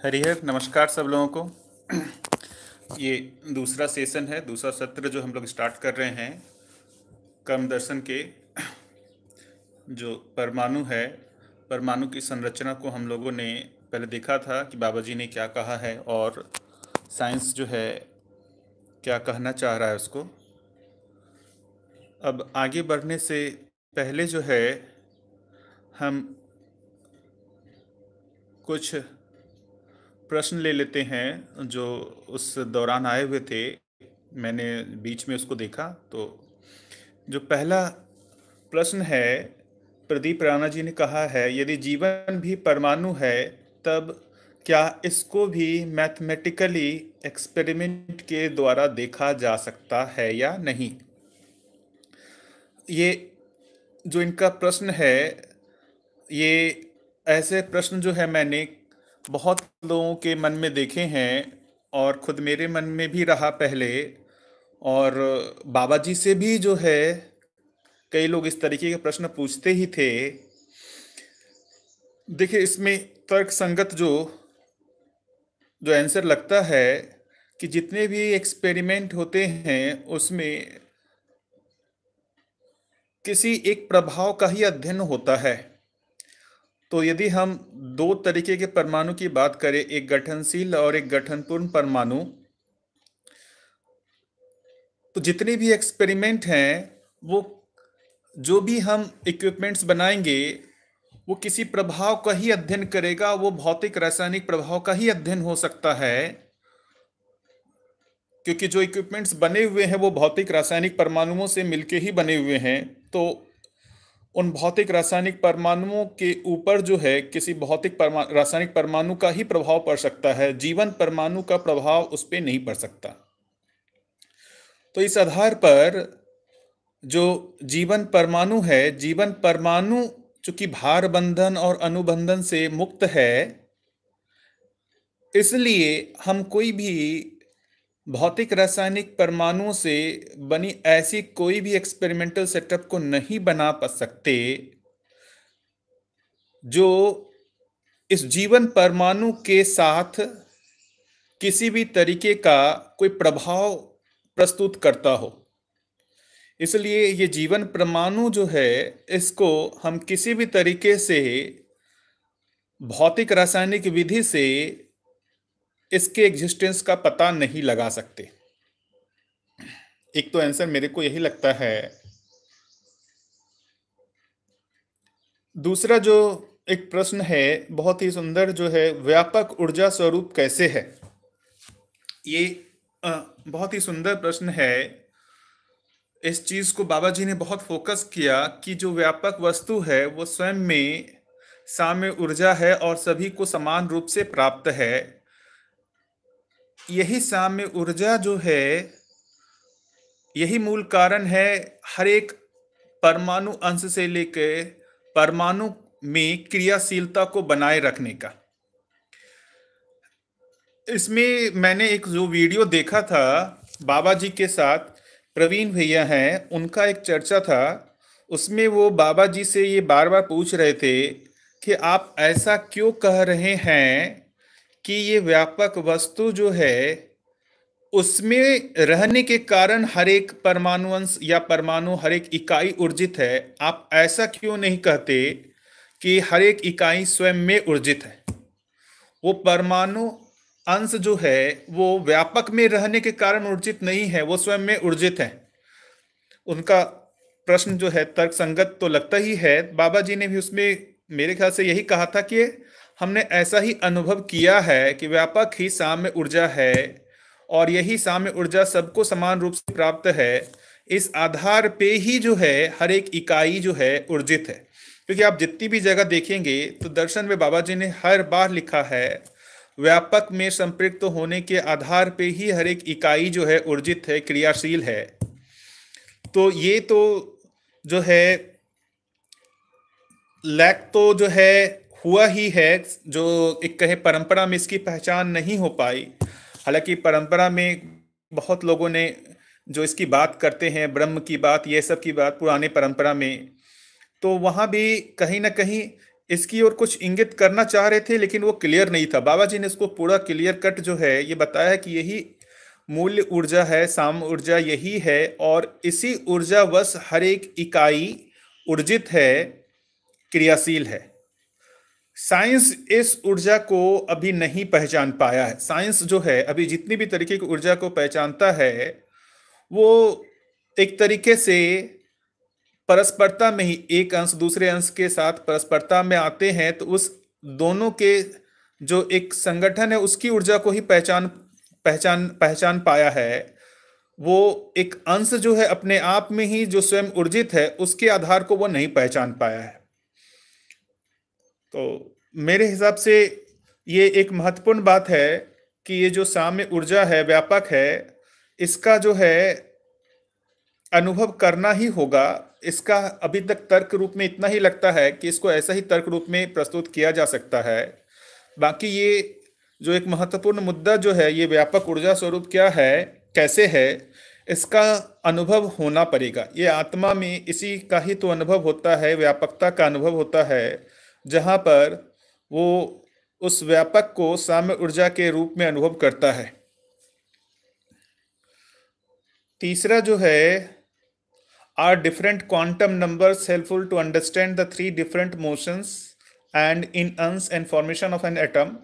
हरिहर नमस्कार सब लोगों को। ये दूसरा सेशन है, दूसरा सत्र जो हम लोग स्टार्ट कर रहे हैं कर्म दर्शन के। जो परमाणु है, परमाणु की संरचना को हम लोगों ने पहले देखा था कि बाबा जी ने क्या कहा है और साइंस जो है क्या कहना चाह रहा है उसको। अब आगे बढ़ने से पहले जो है हम कुछ प्रश्न ले लेते हैं जो उस दौरान आए हुए थे। मैंने बीच में उसको देखा तो जो पहला प्रश्न है, प्रदीप राणा जी ने कहा है, यदि जीवन भी परमाणु है तब क्या इसको भी मैथमेटिकली एक्सपेरिमेंट के द्वारा देखा जा सकता है या नहीं। ये जो इनका प्रश्न है, ये ऐसे प्रश्न जो है मैंने बहुत लोगों के मन में देखे हैं और खुद मेरे मन में भी रहा पहले। और बाबा जी से भी जो है कई लोग इस तरीके के प्रश्न पूछते ही थे। देखिए, इसमें तर्क संगत जो जो आंसर लगता है कि जितने भी एक्सपेरिमेंट होते हैं उसमें किसी एक प्रभाव का ही अध्ययन होता है। तो यदि हम दो तरीके के परमाणु की बात करें, एक गठनशील और एक गठनपूर्ण परमाणु, तो जितने भी एक्सपेरिमेंट हैं वो जो भी हम इक्विपमेंट्स बनाएंगे वो किसी प्रभाव का ही अध्ययन करेगा। वो भौतिक रासायनिक प्रभाव का ही अध्ययन हो सकता है, क्योंकि जो इक्विपमेंट्स बने हुए हैं वो भौतिक रासायनिक परमाणुओं से मिलके ही बने हुए हैं। तो उन भौतिक रासायनिक परमाणुओं के ऊपर जो है किसी भौतिक रासायनिक परमाणु का ही प्रभाव पड़ सकता है, जीवन परमाणु का प्रभाव उस पर नहीं पड़ सकता। तो इस आधार पर जो जीवन परमाणु है, जीवन परमाणु चूंकि भार बंधन और अनुबंधन से मुक्त है, इसलिए हम कोई भी भौतिक रासायनिक परमाणुओं से बनी ऐसी कोई भी एक्सपेरिमेंटल सेटअप को नहीं बना पा सकते जो इस जीवन परमाणु के साथ किसी भी तरीके का कोई प्रभाव प्रस्तुत करता हो। इसलिए ये जीवन परमाणु जो है, इसको हम किसी भी तरीके से भौतिक रासायनिक विधि से इसके एग्जिस्टेंस का पता नहीं लगा सकते। एक तो आंसर मेरे को यही लगता है। दूसरा जो एक प्रश्न है बहुत ही सुंदर, जो है व्यापक ऊर्जा स्वरूप कैसे है। ये बहुत ही सुंदर प्रश्न है। इस चीज को बाबा जी ने बहुत फोकस किया कि जो व्यापक वस्तु है वो स्वयं में साम्य ऊर्जा है और सभी को समान रूप से प्राप्त है। यही साम्य ऊर्जा जो है, यही मूल कारण है हर एक परमाणु अंश से लेकर परमाणु में क्रियाशीलता को बनाए रखने का। इसमें मैंने एक जो वीडियो देखा था बाबा जी के साथ, प्रवीण भैया हैं, उनका एक चर्चा था। उसमें वो बाबा जी से ये बार बार पूछ रहे थे कि आप ऐसा क्यों कह रहे हैं कि ये व्यापक वस्तु जो है उसमें रहने के कारण हर एक परमाणु अंश या परमाणु हर एक इकाई ऊर्जित है। आप ऐसा क्यों नहीं कहते कि हर एक इकाई स्वयं में ऊर्जित है। वो परमाणु अंश जो है वो व्यापक में रहने के कारण ऊर्जित नहीं है, वो स्वयं में ऊर्जित है। उनका प्रश्न जो है तर्कसंगत तो लगता ही है। बाबा जी ने भी उसमें मेरे ख्याल से यही कहा था कि हमने ऐसा ही अनुभव किया है कि व्यापक ही साम्य ऊर्जा है और यही साम्य ऊर्जा सबको समान रूप से प्राप्त है। इस आधार पे ही जो है हर एक इकाई जो है ऊर्जित है। क्योंकि आप जितनी भी जगह देखेंगे तो दर्शन में बाबा जी ने हर बार लिखा है व्यापक में संपृक्त होने के आधार पे ही हर एक इकाई जो है ऊर्जित है, क्रियाशील है। तो ये तो जो है लैक तो जो है हुआ ही है, जो एक कहे परंपरा में इसकी पहचान नहीं हो पाई। हालांकि परंपरा में बहुत लोगों ने जो इसकी बात करते हैं, ब्रह्म की बात, ये सब की बात पुराने परंपरा में, तो वहाँ भी कहीं ना कहीं इसकी ओर कुछ इंगित करना चाह रहे थे, लेकिन वो क्लियर नहीं था। बाबा जी ने इसको पूरा क्लियर कट जो है ये बताया कि यही मूल्य ऊर्जा है, साम ऊर्जा यही है, और इसी ऊर्जा वश हर एक इकाई ऊर्जित है, क्रियाशील है। साइंस इस ऊर्जा को अभी नहीं पहचान पाया है। साइंस जो है अभी जितनी भी तरीके की ऊर्जा को पहचानता है, वो एक तरीके से परस्परता में ही, एक अंश दूसरे अंश के साथ परस्परता में आते हैं, तो उस दोनों के जो एक संगठन है उसकी ऊर्जा को ही पहचान पहचान पहचान पाया है। वो एक अंश जो है अपने आप में ही जो स्वयं ऊर्जित है, उसके आधार को वो नहीं पहचान पाया है। तो मेरे हिसाब से ये एक महत्वपूर्ण बात है कि ये जो साम्य ऊर्जा है, व्यापक है, इसका जो है अनुभव करना ही होगा। इसका अभी तक तर्क रूप में इतना ही लगता है कि इसको ऐसा ही तर्क रूप में प्रस्तुत किया जा सकता है। बाकी ये जो एक महत्वपूर्ण मुद्दा जो है, ये व्यापक ऊर्जा स्वरूप क्या है, कैसे है, इसका अनुभव होना पड़ेगा। ये आत्मा में इसी का ही तो अनुभव होता है, व्यापकता का अनुभव होता है, जहाँ पर वो उस व्यापक को साम्य ऊर्जा के रूप में अनुभव करता है। तीसरा जो है, are different quantum numbers helpful to understand the three different motions and in अंस and formation of an atom.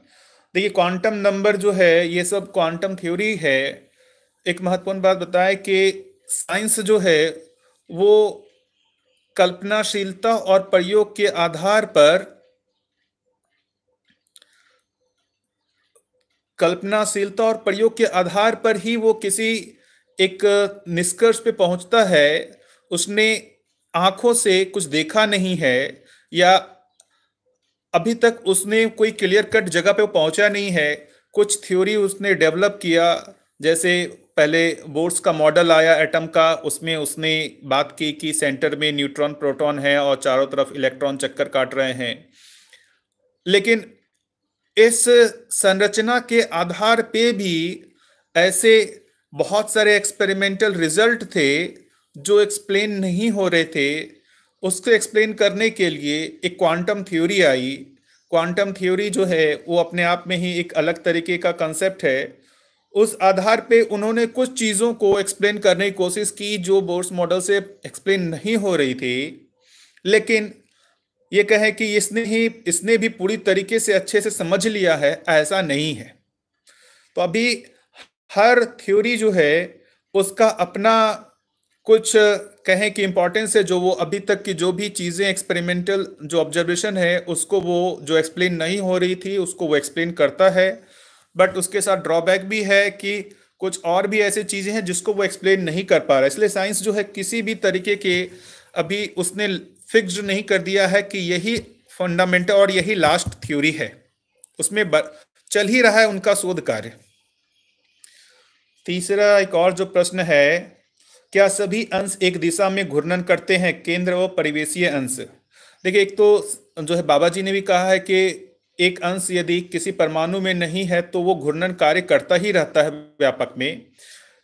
देखिए, क्वांटम नंबर जो है ये सब क्वांटम थ्योरी है। एक महत्वपूर्ण बात बताए कि साइंस जो है वो कल्पनाशीलता और प्रयोग के आधार पर, कल्पनाशीलता और प्रयोग के आधार पर ही वो किसी एक निष्कर्ष पे पहुंचता है। उसने आंखों से कुछ देखा नहीं है, या अभी तक उसने कोई क्लियर कट जगह पे पहुंचा नहीं है। कुछ थ्योरी उसने डेवलप किया, जैसे पहले बोर्स का मॉडल आया एटम का, उसमें उसने बात की कि सेंटर में न्यूट्रॉन प्रोटॉन है और चारों तरफ इलेक्ट्रॉन चक्कर काट रहे हैं। लेकिन इस संरचना के आधार पे भी ऐसे बहुत सारे एक्सपेरिमेंटल रिजल्ट थे जो एक्सप्लेन नहीं हो रहे थे। उसको एक्सप्लेन करने के लिए एक क्वांटम थ्योरी आई। क्वांटम थ्योरी जो है वो अपने आप में ही एक अलग तरीके का कंसेप्ट है। उस आधार पे उन्होंने कुछ चीज़ों को एक्सप्लेन करने की कोशिश की जो बोर्स मॉडल से एक्सप्लेन नहीं हो रही थी। लेकिन ये कहें कि इसने भी पूरी तरीके से अच्छे से समझ लिया है, ऐसा नहीं है। तो अभी हर थ्योरी जो है उसका अपना कुछ कहें कि इम्पोर्टेंस है, जो वो अभी तक की जो भी चीज़ें एक्सपेरिमेंटल जो ऑब्जर्वेशन है उसको वो जो एक्सप्लेन नहीं हो रही थी उसको वो एक्सप्लेन करता है। बट उसके साथ ड्रॉबैक भी है कि कुछ और भी ऐसी चीज़ें हैं जिसको वो एक्सप्लेन नहीं कर पा रहा। इसलिए साइंस जो है किसी भी तरीके के अभी उसने फिक्स्ड नहीं कर दिया है कि यही फंडामेंटल और यही लास्ट थ्योरी है। उसमें चल ही रहा है उनका शोध कार्य। तीसरा एक और जो प्रश्न है, क्या सभी अंश एक दिशा में घूर्णन करते हैं, केंद्र व परिवेशीय अंश? देखिए, एक तो जो है बाबा जी ने भी कहा है कि एक अंश यदि किसी परमाणु में नहीं है तो वो घूर्णन कार्य करता ही रहता है व्यापक में।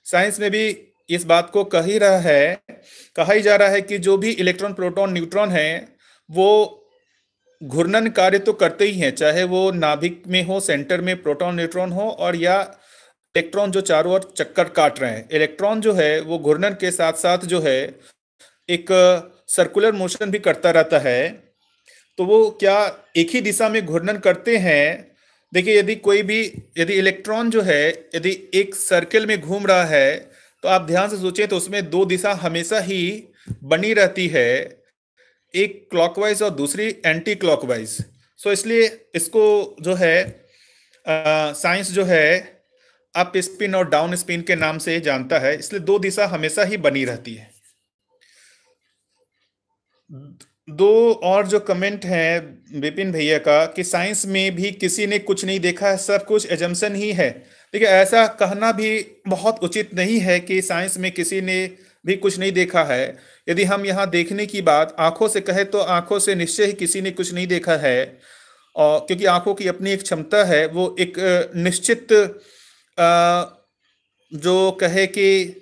साइंस में भी इस बात को कहा ही जा रहा है कि जो भी इलेक्ट्रॉन प्रोटॉन न्यूट्रॉन है वो घूर्णन कार्य तो करते ही हैं, चाहे वो नाभिक में हो, सेंटर में प्रोटॉन न्यूट्रॉन हो, और या इलेक्ट्रॉन जो चारों ओर चक्कर काट रहे हैं। इलेक्ट्रॉन जो है वो घूर्णन के साथ साथ जो है एक सर्कुलर मोशन भी करता रहता है। तो वो क्या एक ही दिशा में घूर्णन करते हैं? देखिए, यदि इलेक्ट्रॉन जो है यदि एक सर्कल में घूम रहा है तो आप ध्यान से सोचें तो उसमें दो दिशा हमेशा ही बनी रहती है, एक क्लॉकवाइज और दूसरी एंटी क्लॉकवाइज। सो इसलिए इसको जो है साइंस जो है अप स्पिन और डाउन स्पिन के नाम से जानता है। इसलिए दो दिशा हमेशा ही बनी रहती है। दो और जो कमेंट हैं विपिन भैया का कि साइंस में भी किसी ने कुछ नहीं देखा है, सब कुछ एजम्पशन ही है। देखिए, ऐसा कहना भी बहुत उचित नहीं है कि साइंस में किसी ने भी कुछ नहीं देखा है। यदि हम यहाँ देखने की बात आंखों से कहें तो आंखों से निश्चय ही किसी ने कुछ नहीं देखा है, और क्योंकि आंखों की अपनी एक क्षमता है, वो एक निश्चित जो कहे कि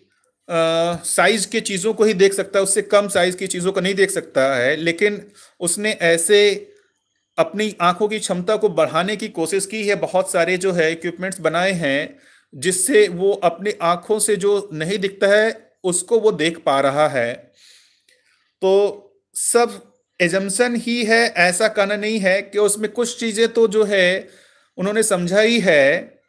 साइज के चीज़ों को ही देख सकता है, उससे कम साइज की चीज़ों को नहीं देख सकता है। लेकिन उसने ऐसे अपनी आंखों की क्षमता को बढ़ाने की कोशिश की है, बहुत सारे जो है इक्विपमेंट्स बनाए हैं जिससे वो अपनी आंखों से जो नहीं दिखता है उसको वो देख पा रहा है। तो सब एजम्पशन ही है, ऐसा कहना नहीं है कि उसमें कुछ चीजें तो जो है उन्होंने समझा ही है।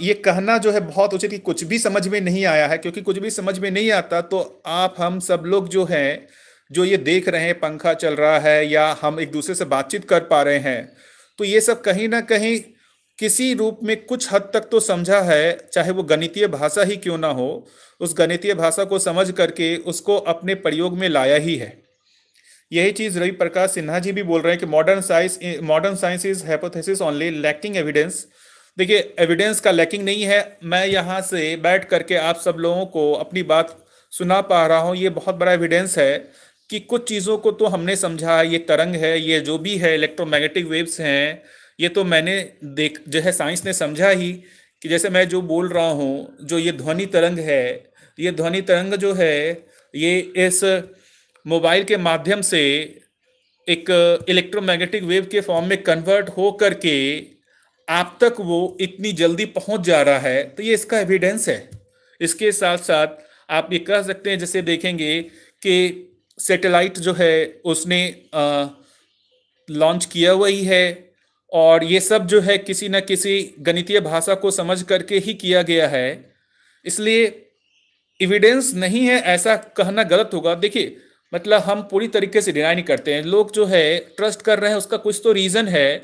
ये कहना जो है बहुत उचित कि कुछ भी समझ में नहीं आया है, क्योंकि कुछ भी समझ में नहीं आता तो आप हम सब लोग जो हैं, जो ये देख रहे हैं पंखा चल रहा है या हम एक दूसरे से बातचीत कर पा रहे हैं, तो ये सब कहीं ना कहीं किसी रूप में कुछ हद तक तो समझा है, चाहे वो गणितीय भाषा ही क्यों ना हो। उस गणितीय भाषा को समझ करके उसको अपने प्रयोग में लाया ही है। यही चीज रवि प्रकाश सिन्हा जी भी बोल रहे हैं कि modern science is hypothesis only lacking evidence. देखिए, एविडेंस का लैकिंग नहीं है। मैं यहाँ से बैठ करके आप सब लोगों को अपनी बात सुना पा रहा हूँ, ये बहुत बड़ा एविडेंस है कि कुछ चीज़ों को तो हमने समझा। ये तरंग है, ये जो भी है इलेक्ट्रोमैग्नेटिक वेव्स हैं, ये तो मैंने देख जो है साइंस ने समझा ही कि जैसे मैं जो बोल रहा हूँ, जो ये ध्वनि तरंग है, ये ध्वनि तरंग जो है ये इस मोबाइल के माध्यम से एक इलेक्ट्रोमैग्नेटिक वेव के फॉर्म में कन्वर्ट हो करके आप तक वो इतनी जल्दी पहुंच जा रहा है, तो ये इसका एविडेंस है। इसके साथ साथ आप ये कह सकते हैं, जैसे देखेंगे कि सैटेलाइट जो है उसने लॉन्च किया हुआ ही है, और ये सब जो है किसी न किसी गणितीय भाषा को समझ करके ही किया गया है। इसलिए एविडेंस नहीं है ऐसा कहना गलत होगा। देखिए, मतलब हम पूरी तरीके से डिनाई नहीं करते हैं, लोग जो है ट्रस्ट कर रहे हैं, उसका कुछ तो रीजन है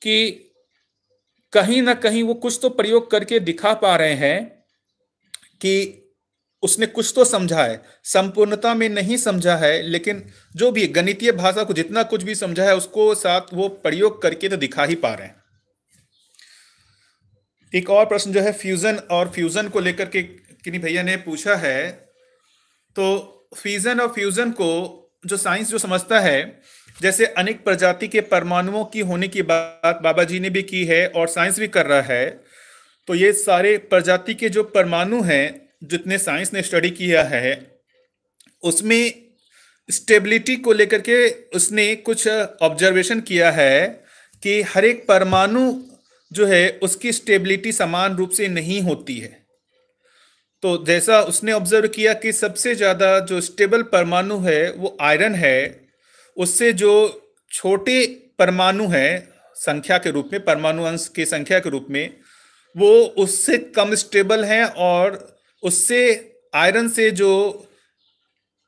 कि कहीं ना कहीं वो कुछ तो प्रयोग करके दिखा पा रहे हैं कि उसने कुछ तो समझा है। संपूर्णता में नहीं समझा है, लेकिन जो भी गणितीय भाषा को जितना कुछ भी समझा है उसको साथ वो प्रयोग करके तो दिखा ही पा रहे हैं। एक और प्रश्न जो है फ्यूजन और फ्यूजन को लेकर के किन्हीं भैया ने पूछा है। तो फ्यूजन और फ्यूजन को जो साइंस जो समझता है, जैसे अनेक प्रजाति के परमाणुओं की होने की बात बाबा जी ने भी की है और साइंस भी कर रहा है। तो ये सारे प्रजाति के जो परमाणु हैं, जितने साइंस ने स्टडी किया है, उसमें स्टेबिलिटी को लेकर के उसने कुछ ऑब्जर्वेशन किया है कि हर एक परमाणु जो है उसकी स्टेबिलिटी समान रूप से नहीं होती है। तो जैसा उसने ऑब्जर्व किया कि सबसे ज़्यादा जो स्टेबल परमाणु है वो आयरन है। उससे जो छोटे परमाणु हैं संख्या के रूप में, परमाणु अंश की संख्या के रूप में, वो उससे कम स्टेबल हैं, और उससे आयरन से जो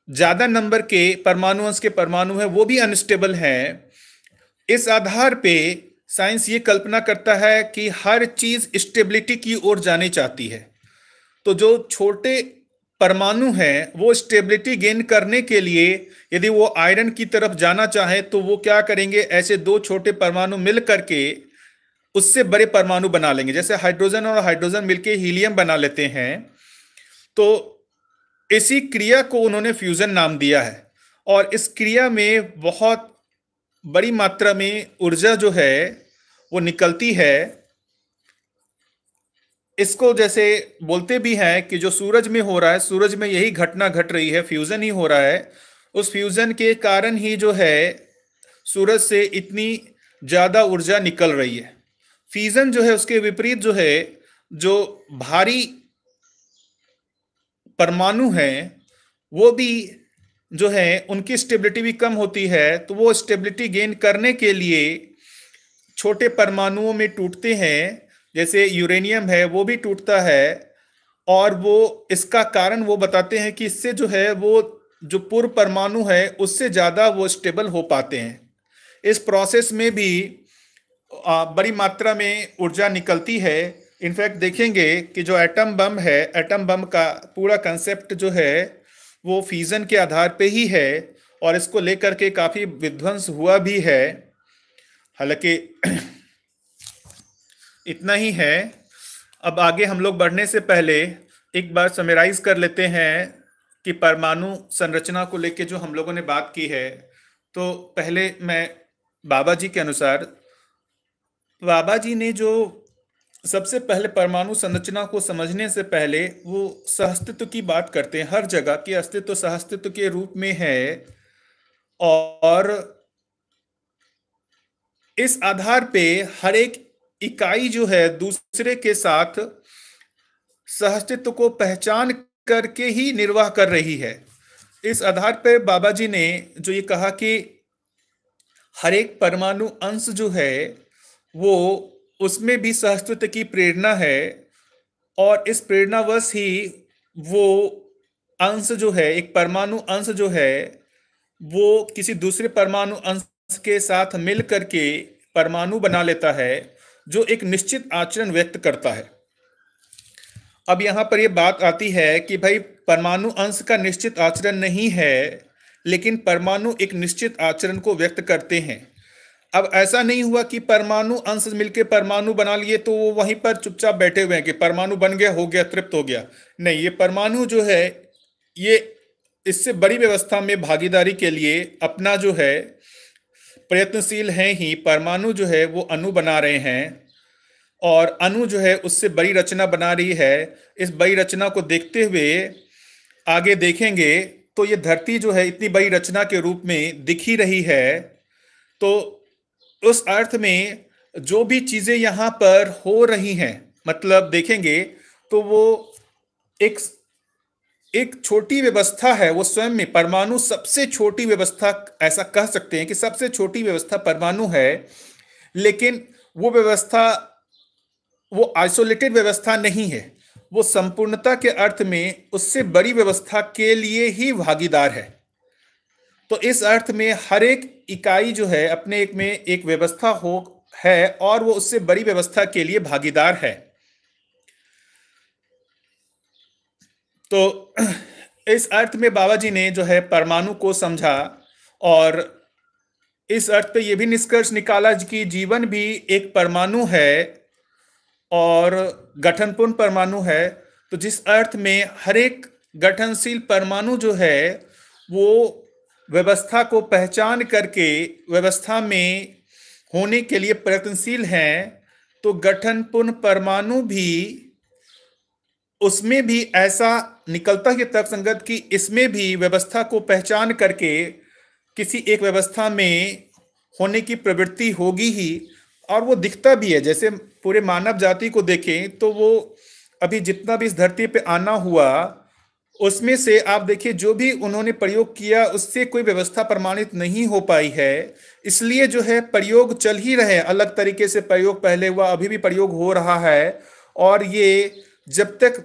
ज़्यादा नंबर के परमाणु अंश के परमाणु हैं वो भी अनस्टेबल हैं। इस आधार पे साइंस ये कल्पना करता है कि हर चीज़ स्टेबिलिटी की ओर जानी चाहती है। तो जो छोटे परमाणु हैं वो स्टेबिलिटी गेन करने के लिए यदि वो आयरन की तरफ जाना चाहे तो वो क्या करेंगे, ऐसे दो छोटे परमाणु मिल करके उससे बड़े परमाणु बना लेंगे। जैसे हाइड्रोजन और हाइड्रोजन मिलके हीलियम बना लेते हैं। तो इसी क्रिया को उन्होंने फ्यूजन नाम दिया है, और इस क्रिया में बहुत बड़ी मात्रा में ऊर्जा जो है वो निकलती है। इसको जैसे बोलते भी हैं कि जो सूरज में हो रहा है, सूरज में यही घटना घट रही है, फ्यूजन ही हो रहा है। उस फ्यूजन के कारण ही जो है सूरज से इतनी ज्यादा ऊर्जा निकल रही है। फ्यूजन जो है उसके विपरीत जो है, जो भारी परमाणु हैं वो भी जो है उनकी स्टेबिलिटी भी कम होती है। तो वो स्टेबिलिटी गेन करने के लिए छोटे परमाणुओं में टूटते हैं, जैसे यूरेनियम है वो भी टूटता है। और वो इसका कारण वो बताते हैं कि इससे जो है वो जो पूर्व परमाणु है उससे ज़्यादा वो स्टेबल हो पाते हैं। इस प्रोसेस में भी बड़ी मात्रा में ऊर्जा निकलती है। इनफैक्ट देखेंगे कि जो एटम बम है, एटम बम का पूरा कंसेप्ट जो है वो फ्यूजन के आधार पे ही है, और इसको लेकर के काफ़ी विध्वंस हुआ भी है। हालांकि इतना ही है। अब आगे हम लोग बढ़ने से पहले एक बार समराइज कर लेते हैं कि परमाणु संरचना को लेके जो हम लोगों ने बात की है। तो पहले मैं बाबा जी के अनुसार, बाबा जी ने जो सबसे पहले परमाणु संरचना को समझने से पहले वो सहअस्तित्व की बात करते हैं, हर जगह की अस्तित्व सहअस्तित्व के रूप में है। और इस आधार पे हर एक इकाई जो है दूसरे के साथ सहअस्तित्व को पहचान करके ही निर्वाह कर रही है। इस आधार पर बाबा जी ने जो ये कहा कि हर एक परमाणु अंश जो है वो उसमें भी सहअस्तित्व की प्रेरणा है, और इस प्रेरणावश ही वो अंश जो है, एक परमाणु अंश जो है वो किसी दूसरे परमाणु अंश के साथ मिल करके परमाणु बना लेता है, जो एक निश्चित आचरण व्यक्त करता है। अब यहाँ पर ये बात आती है कि भाई परमाणु अंश का निश्चित आचरण नहीं है, लेकिन परमाणु एक निश्चित आचरण को व्यक्त करते हैं। अब ऐसा नहीं हुआ कि परमाणु अंश मिलके परमाणु बना लिए तो वो वहीं पर चुपचाप बैठे हुए हैं कि परमाणु बन गया, हो गया, तृप्त हो गया। नहीं, ये परमाणु जो है ये इससे बड़ी व्यवस्था में भागीदारी के लिए अपना जो है प्रयत्नशील हैं ही। परमाणु जो है वो अणु बना रहे हैं, और अणु जो है उससे बड़ी रचना बना रही है। इस बड़ी रचना को देखते हुए आगे देखेंगे तो ये धरती जो है इतनी बड़ी रचना के रूप में दिख ही रही है। तो उस अर्थ में जो भी चीजें यहाँ पर हो रही हैं, मतलब देखेंगे तो वो एक एक छोटी व्यवस्था है। वो स्वयं में परमाणु सबसे छोटी व्यवस्था, ऐसा कह सकते हैं कि सबसे छोटी व्यवस्था परमाणु है, लेकिन वो व्यवस्था वो आइसोलेटेड व्यवस्था नहीं है। वो संपूर्णता के अर्थ में उससे बड़ी व्यवस्था के लिए ही भागीदार है। तो इस अर्थ में हर एक इकाई जो है अपने एक में एक व्यवस्था हो है, और वो उससे बड़ी व्यवस्था के लिए भागीदार है। तो इस अर्थ में बाबा जी ने जो है परमाणु को समझा, और इस अर्थ पे ये भी निष्कर्ष निकाला कि जीवन भी एक परमाणु है और गठनपूर्ण परमाणु है। तो जिस अर्थ में हर एक गठनशील परमाणु जो है वो व्यवस्था को पहचान करके व्यवस्था में होने के लिए प्रयत्नशील हैं, तो गठनपूर्ण परमाणु भी उसमें भी ऐसा निकलता है तर्कसंगत कि इसमें भी व्यवस्था को पहचान करके किसी एक व्यवस्था में होने की प्रवृत्ति होगी ही, और वो दिखता भी है। जैसे पूरे मानव जाति को देखें तो वो अभी जितना भी इस धरती पे आना हुआ, उसमें से आप देखिए जो भी उन्होंने प्रयोग किया उससे कोई व्यवस्था प्रमाणित नहीं हो पाई है। इसलिए जो है प्रयोग चल ही रहे, अलग तरीके से प्रयोग पहले हुआ, अभी भी प्रयोग हो रहा है। और ये जब तक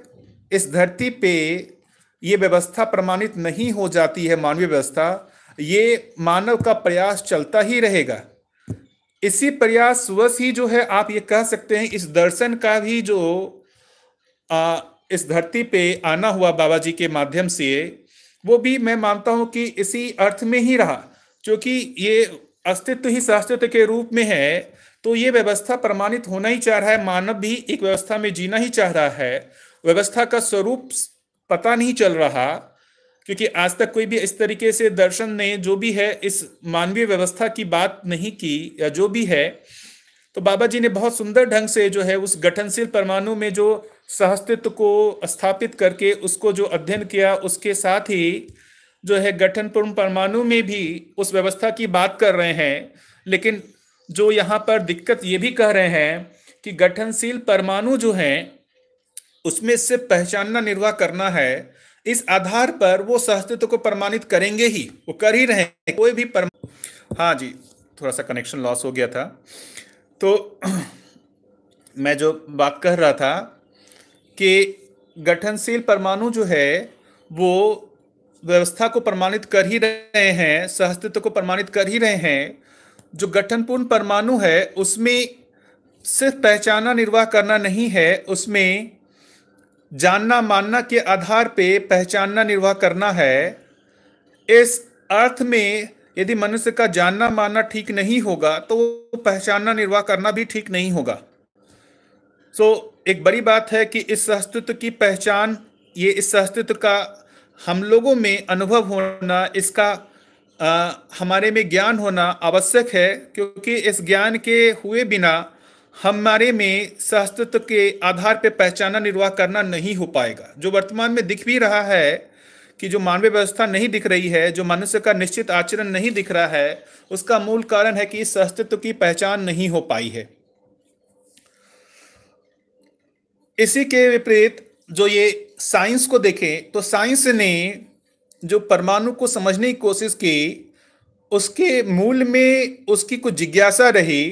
इस धरती पे ये व्यवस्था प्रमाणित नहीं हो जाती है, मानवीय व्यवस्था, ये मानव का प्रयास चलता ही रहेगा। इसी प्रयास वश ही जो है आप ये कह सकते हैं इस दर्शन का भी जो इस धरती पे आना हुआ बाबा जी के माध्यम से, वो भी मैं मानता हूं कि इसी अर्थ में ही रहा, क्योंकि ये अस्तित्व ही सहअस्तित्व के रूप में है। तो ये व्यवस्था प्रमाणित होना ही चाह रहा है, मानव भी एक व्यवस्था में जीना ही चाह रहा है। व्यवस्था का स्वरूप पता नहीं चल रहा, क्योंकि आज तक कोई भी इस तरीके से दर्शन ने जो भी है इस मानवीय व्यवस्था की बात नहीं की, या जो भी है। तो बाबा जी ने बहुत सुंदर ढंग से जो है उस गठनशील परमाणु में जो सहअस्तित्व को स्थापित करके उसको जो अध्ययन किया, उसके साथ ही जो है गठनपूर्ण परमाणु में भी उस व्यवस्था की बात कर रहे हैं। लेकिन जो यहाँ पर दिक्कत ये भी कह रहे हैं कि गठनशील परमाणु जो हैं उसमें से पहचानना, निर्वाह करना है। इस आधार पर वो सहअस्तित्व को प्रमाणित करेंगे ही, वो कर ही रहे हैं। कोई भी हाँ जी, थोड़ा सा कनेक्शन लॉस हो गया था। तो मैं जो बात कर रहा था कि गठनशील परमाणु जो है वो व्यवस्था को प्रमाणित कर ही रहे हैं, सहअस्तित्व को प्रमाणित कर ही रहे हैं। जो गठनपूर्ण परमाणु है उसमें सिर्फ पहचाना, निर्वाह करना नहीं है, उसमें जानना, मानना के आधार पे पहचानना, निर्वाह करना है। इस अर्थ में यदि मनुष्य का जानना मानना ठीक नहीं होगा तो पहचानना, निर्वाह करना भी ठीक नहीं होगा। एक बड़ी बात है कि इस सहअस्तित्व की पहचान, ये इस सहअस्तित्व का हम लोगों में अनुभव होना, इसका हमारे में ज्ञान होना आवश्यक है, क्योंकि इस ज्ञान के हुए बिना हमारे में सहअस्तित्व के आधार पर पहचाना, निर्वाह करना नहीं हो पाएगा। जो वर्तमान में दिख भी रहा है कि जो मानवीय व्यवस्था नहीं दिख रही है, जो मनुष्य का निश्चित आचरण नहीं दिख रहा है, उसका मूल कारण है कि इस अस्तित्व की पहचान नहीं हो पाई है। इसी के विपरीत जो ये साइंस को देखें तो साइंस ने जो परमाणु को समझने की कोशिश की, उसके मूल में उसकी कुछ जिज्ञासा रही।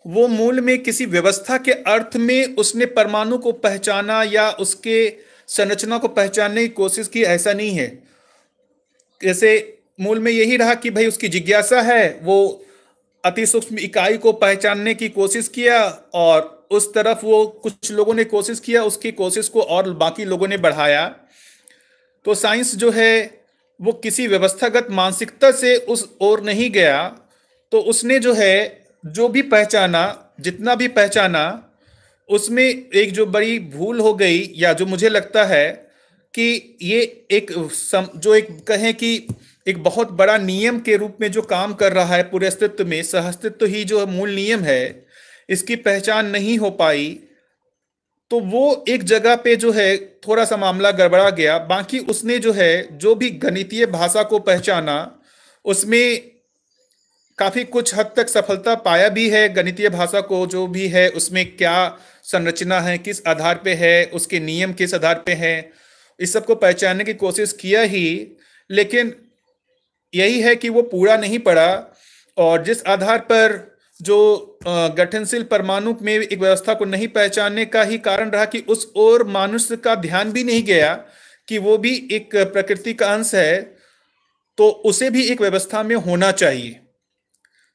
वो मूल में किसी व्यवस्था के अर्थ में उसने परमाणु को पहचाना या उसके संरचना को पहचानने की कोशिश की, ऐसा नहीं है। जैसे मूल में यही रहा कि भाई उसकी जिज्ञासा है, वो अति सूक्ष्म इकाई को पहचानने की कोशिश किया और उस तरफ वो कुछ लोगों ने कोशिश किया, उसकी कोशिश को और बाकी लोगों ने बढ़ाया। तो साइंस जो है वो किसी व्यवस्थागत मानसिकता से उस ओर नहीं गया। तो उसने जो है जो भी पहचाना, जितना भी पहचाना, उसमें एक जो बड़ी भूल हो गई, या जो मुझे लगता है कि ये एक जो एक कहें कि एक बहुत बड़ा नियम के रूप में जो काम कर रहा है पूरे अस्तित्व में, सहअस्तित्व ही जो मूल नियम है, इसकी पहचान नहीं हो पाई। तो वो एक जगह पे जो है थोड़ा सा मामला गड़बड़ा गया। बाकी उसने जो है जो भी गणितीय भाषा को पहचाना, उसमें काफी कुछ हद तक सफलता पाया भी है। गणितीय भाषा को जो भी है उसमें क्या संरचना है, किस आधार पे है, उसके नियम किस आधार पे है, इस सब को पहचानने की कोशिश किया ही। लेकिन यही है कि वो पूरा नहीं पड़ा, और जिस आधार पर जो गठनशील परमाणु में एक व्यवस्था को नहीं पहचानने का ही कारण रहा कि उस ओर मनुष्य का ध्यान भी नहीं गया कि वो भी एक प्रकृति का अंश है, तो उसे भी एक व्यवस्था में होना चाहिए।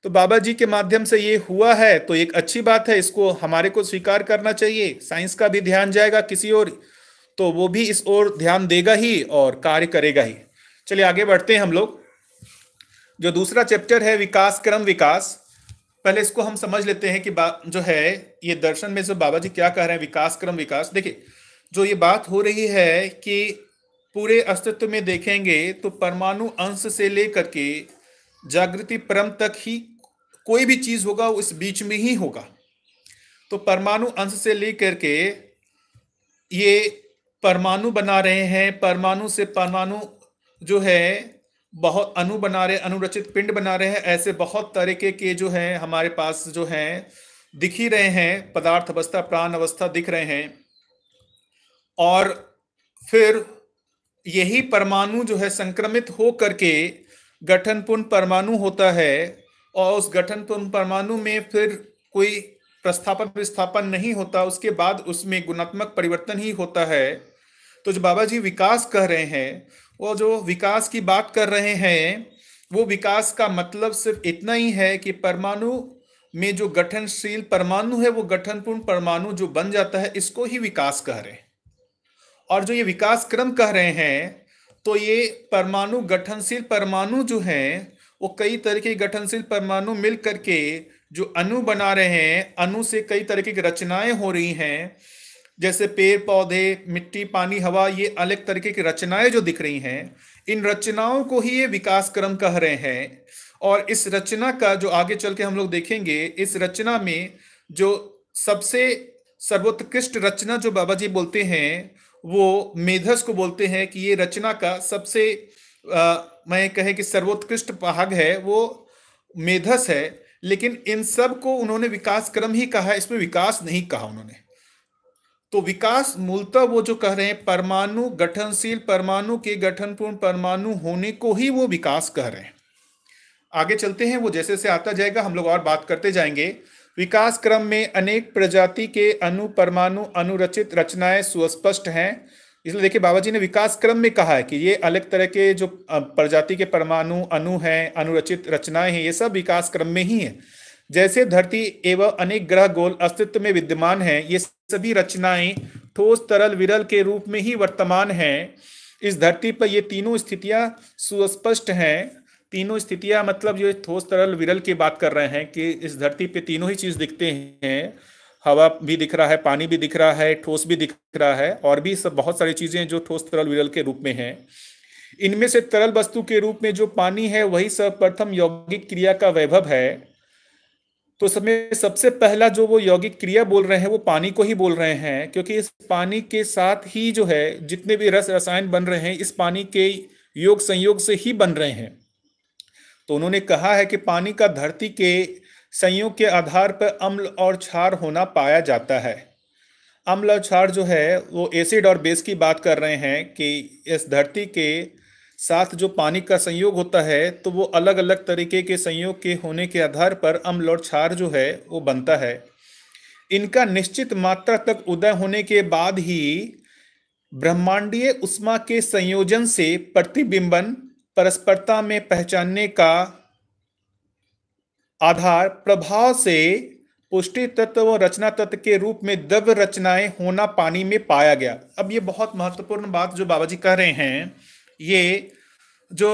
तो बाबा जी के माध्यम से ये हुआ है तो एक अच्छी बात है, इसको हमारे को स्वीकार करना चाहिए। साइंस का भी ध्यान जाएगा किसी और, तो वो भी इस ओर ध्यान देगा ही और कार्य करेगा ही। चलिए आगे बढ़ते हैं हम लोग। जो दूसरा चैप्टर है विकास क्रम विकास, पहले इसको हम समझ लेते हैं कि जो है ये दर्शन में जो बाबा जी क्या कह रहे हैं, विकास क्रम विकास। देखिए जो ये बात हो रही है कि पूरे अस्तित्व में देखेंगे तो परमाणु अंश से लेकर के जागृति परम तक ही कोई भी चीज होगा वो इस बीच में ही होगा। तो परमाणु अंश से लेकर के ये परमाणु बना रहे हैं, परमाणु से परमाणु जो है बहुत अणु बना रहे, अनुरचित पिंड बना रहे हैं। ऐसे बहुत तरीके के जो हैं हमारे पास जो हैं दिख ही रहे हैं, पदार्थ अवस्था, प्राण अवस्था दिख रहे हैं। और फिर यही परमाणु जो है संक्रमित हो करके गठनपूर्ण परमाणु होता है, और उस गठनपूर्ण परमाणु में फिर कोई प्रस्थापन विस्थापन नहीं होता, उसके बाद उसमें गुणात्मक परिवर्तन ही होता है। तो जो बाबा जी विकास कह रहे हैं, वो जो विकास की बात कर रहे हैं, वो विकास का मतलब सिर्फ इतना ही है कि परमाणु में जो गठनशील परमाणु है वो गठनपूर्ण परमाणु जो बन जाता है, इसको ही विकास कह रहे हैं। और जो ये विकास क्रम कह रहे हैं, तो ये परमाणु गठनशील परमाणु जो हैं वो कई तरह के गठनशील परमाणु मिल करके जो अणु बना रहे हैं, अणु से कई तरह की रचनाएं हो रही हैं, जैसे पेड़ पौधे, मिट्टी, पानी, हवा, ये अलग तरीके की रचनाएं जो दिख रही हैं, इन रचनाओं को ही ये विकास क्रम कह रहे हैं। और इस रचना का जो आगे चल के हम लोग देखेंगे, इस रचना में जो सबसे सर्वोत्कृष्ट रचना जो बाबा जी बोलते हैं वो मेधस को बोलते हैं कि ये रचना का सबसे मैं कहे कि सर्वोत्कृष्ट भाग है वो मेधस है। लेकिन इन सब को उन्होंने विकास क्रम ही कहा, इसमें विकास नहीं कहा उन्होंने। तो विकास मूलतः वो जो कह रहे हैं परमाणु, गठनशील परमाणु के गठनपूर्ण परमाणु होने को ही वो विकास कह रहे हैं। आगे चलते हैं, वो जैसे से आता जाएगा हम लोग और बात करते जाएंगे। विकास क्रम में अनेक प्रजाति के अणु, परमाणु, अनुरचित रचनाएं सुस्पष्ट हैं। इसलिए देखिए बाबा जी ने विकास क्रम में कहा है कि ये अलग तरह के जो प्रजाति के परमाणु, अणु हैं, अनुरचित रचनाएं हैं, ये सब विकास क्रम में ही है। जैसे धरती एवं अनेक ग्रह गोल अस्तित्व में विद्यमान हैं, ये सभी रचनाएं ठोस, तरल, विरल के रूप में ही वर्तमान हैं। इस धरती पर ये तीनों स्थितियां सुस्पष्ट हैं। तीनों स्थितियां मतलब जो ठोस, तरल, विरल की बात कर रहे हैं कि इस धरती पे तीनों ही चीज दिखते हैं। हवा भी दिख रहा है, पानी भी दिख रहा है, ठोस भी दिख रहा है, और भी सब बहुत सारी चीजें जो ठोस, तरल, विरल के रूप में हैं। इनमें से तरल वस्तु के रूप में जो पानी है वही सर्वप्रथम यौगिक क्रिया का वैभव है। तो समय सबसे पहला जो वो यौगिक क्रिया बोल रहे हैं वो पानी को ही बोल रहे हैं, क्योंकि इस पानी के साथ ही जो है जितने भी रस रसायन बन रहे हैं इस पानी के योग संयोग से ही बन रहे हैं। तो उन्होंने कहा है कि पानी का धरती के संयोग के आधार पर अम्ल और क्षार होना पाया जाता है। अम्ल और क्षार जो है वो एसिड और बेस की बात कर रहे हैं कि इस धरती के साथ जो पानी का संयोग होता है तो वो अलग अलग तरीके के संयोग के होने के आधार पर अम्ल और क्षार जो है वो बनता है। इनका निश्चित मात्रा तक उदय होने के बाद ही ब्रह्मांडीय उष्मा के संयोजन से प्रतिबिंबन परस्परता में पहचानने का आधार प्रभाव से पुष्टि तत्व व रचना तत्व के रूप में द्रव्य रचनाएं होना पानी में पाया गया। अब ये बहुत महत्वपूर्ण बात जो बाबा जी कह रहे हैं, ये जो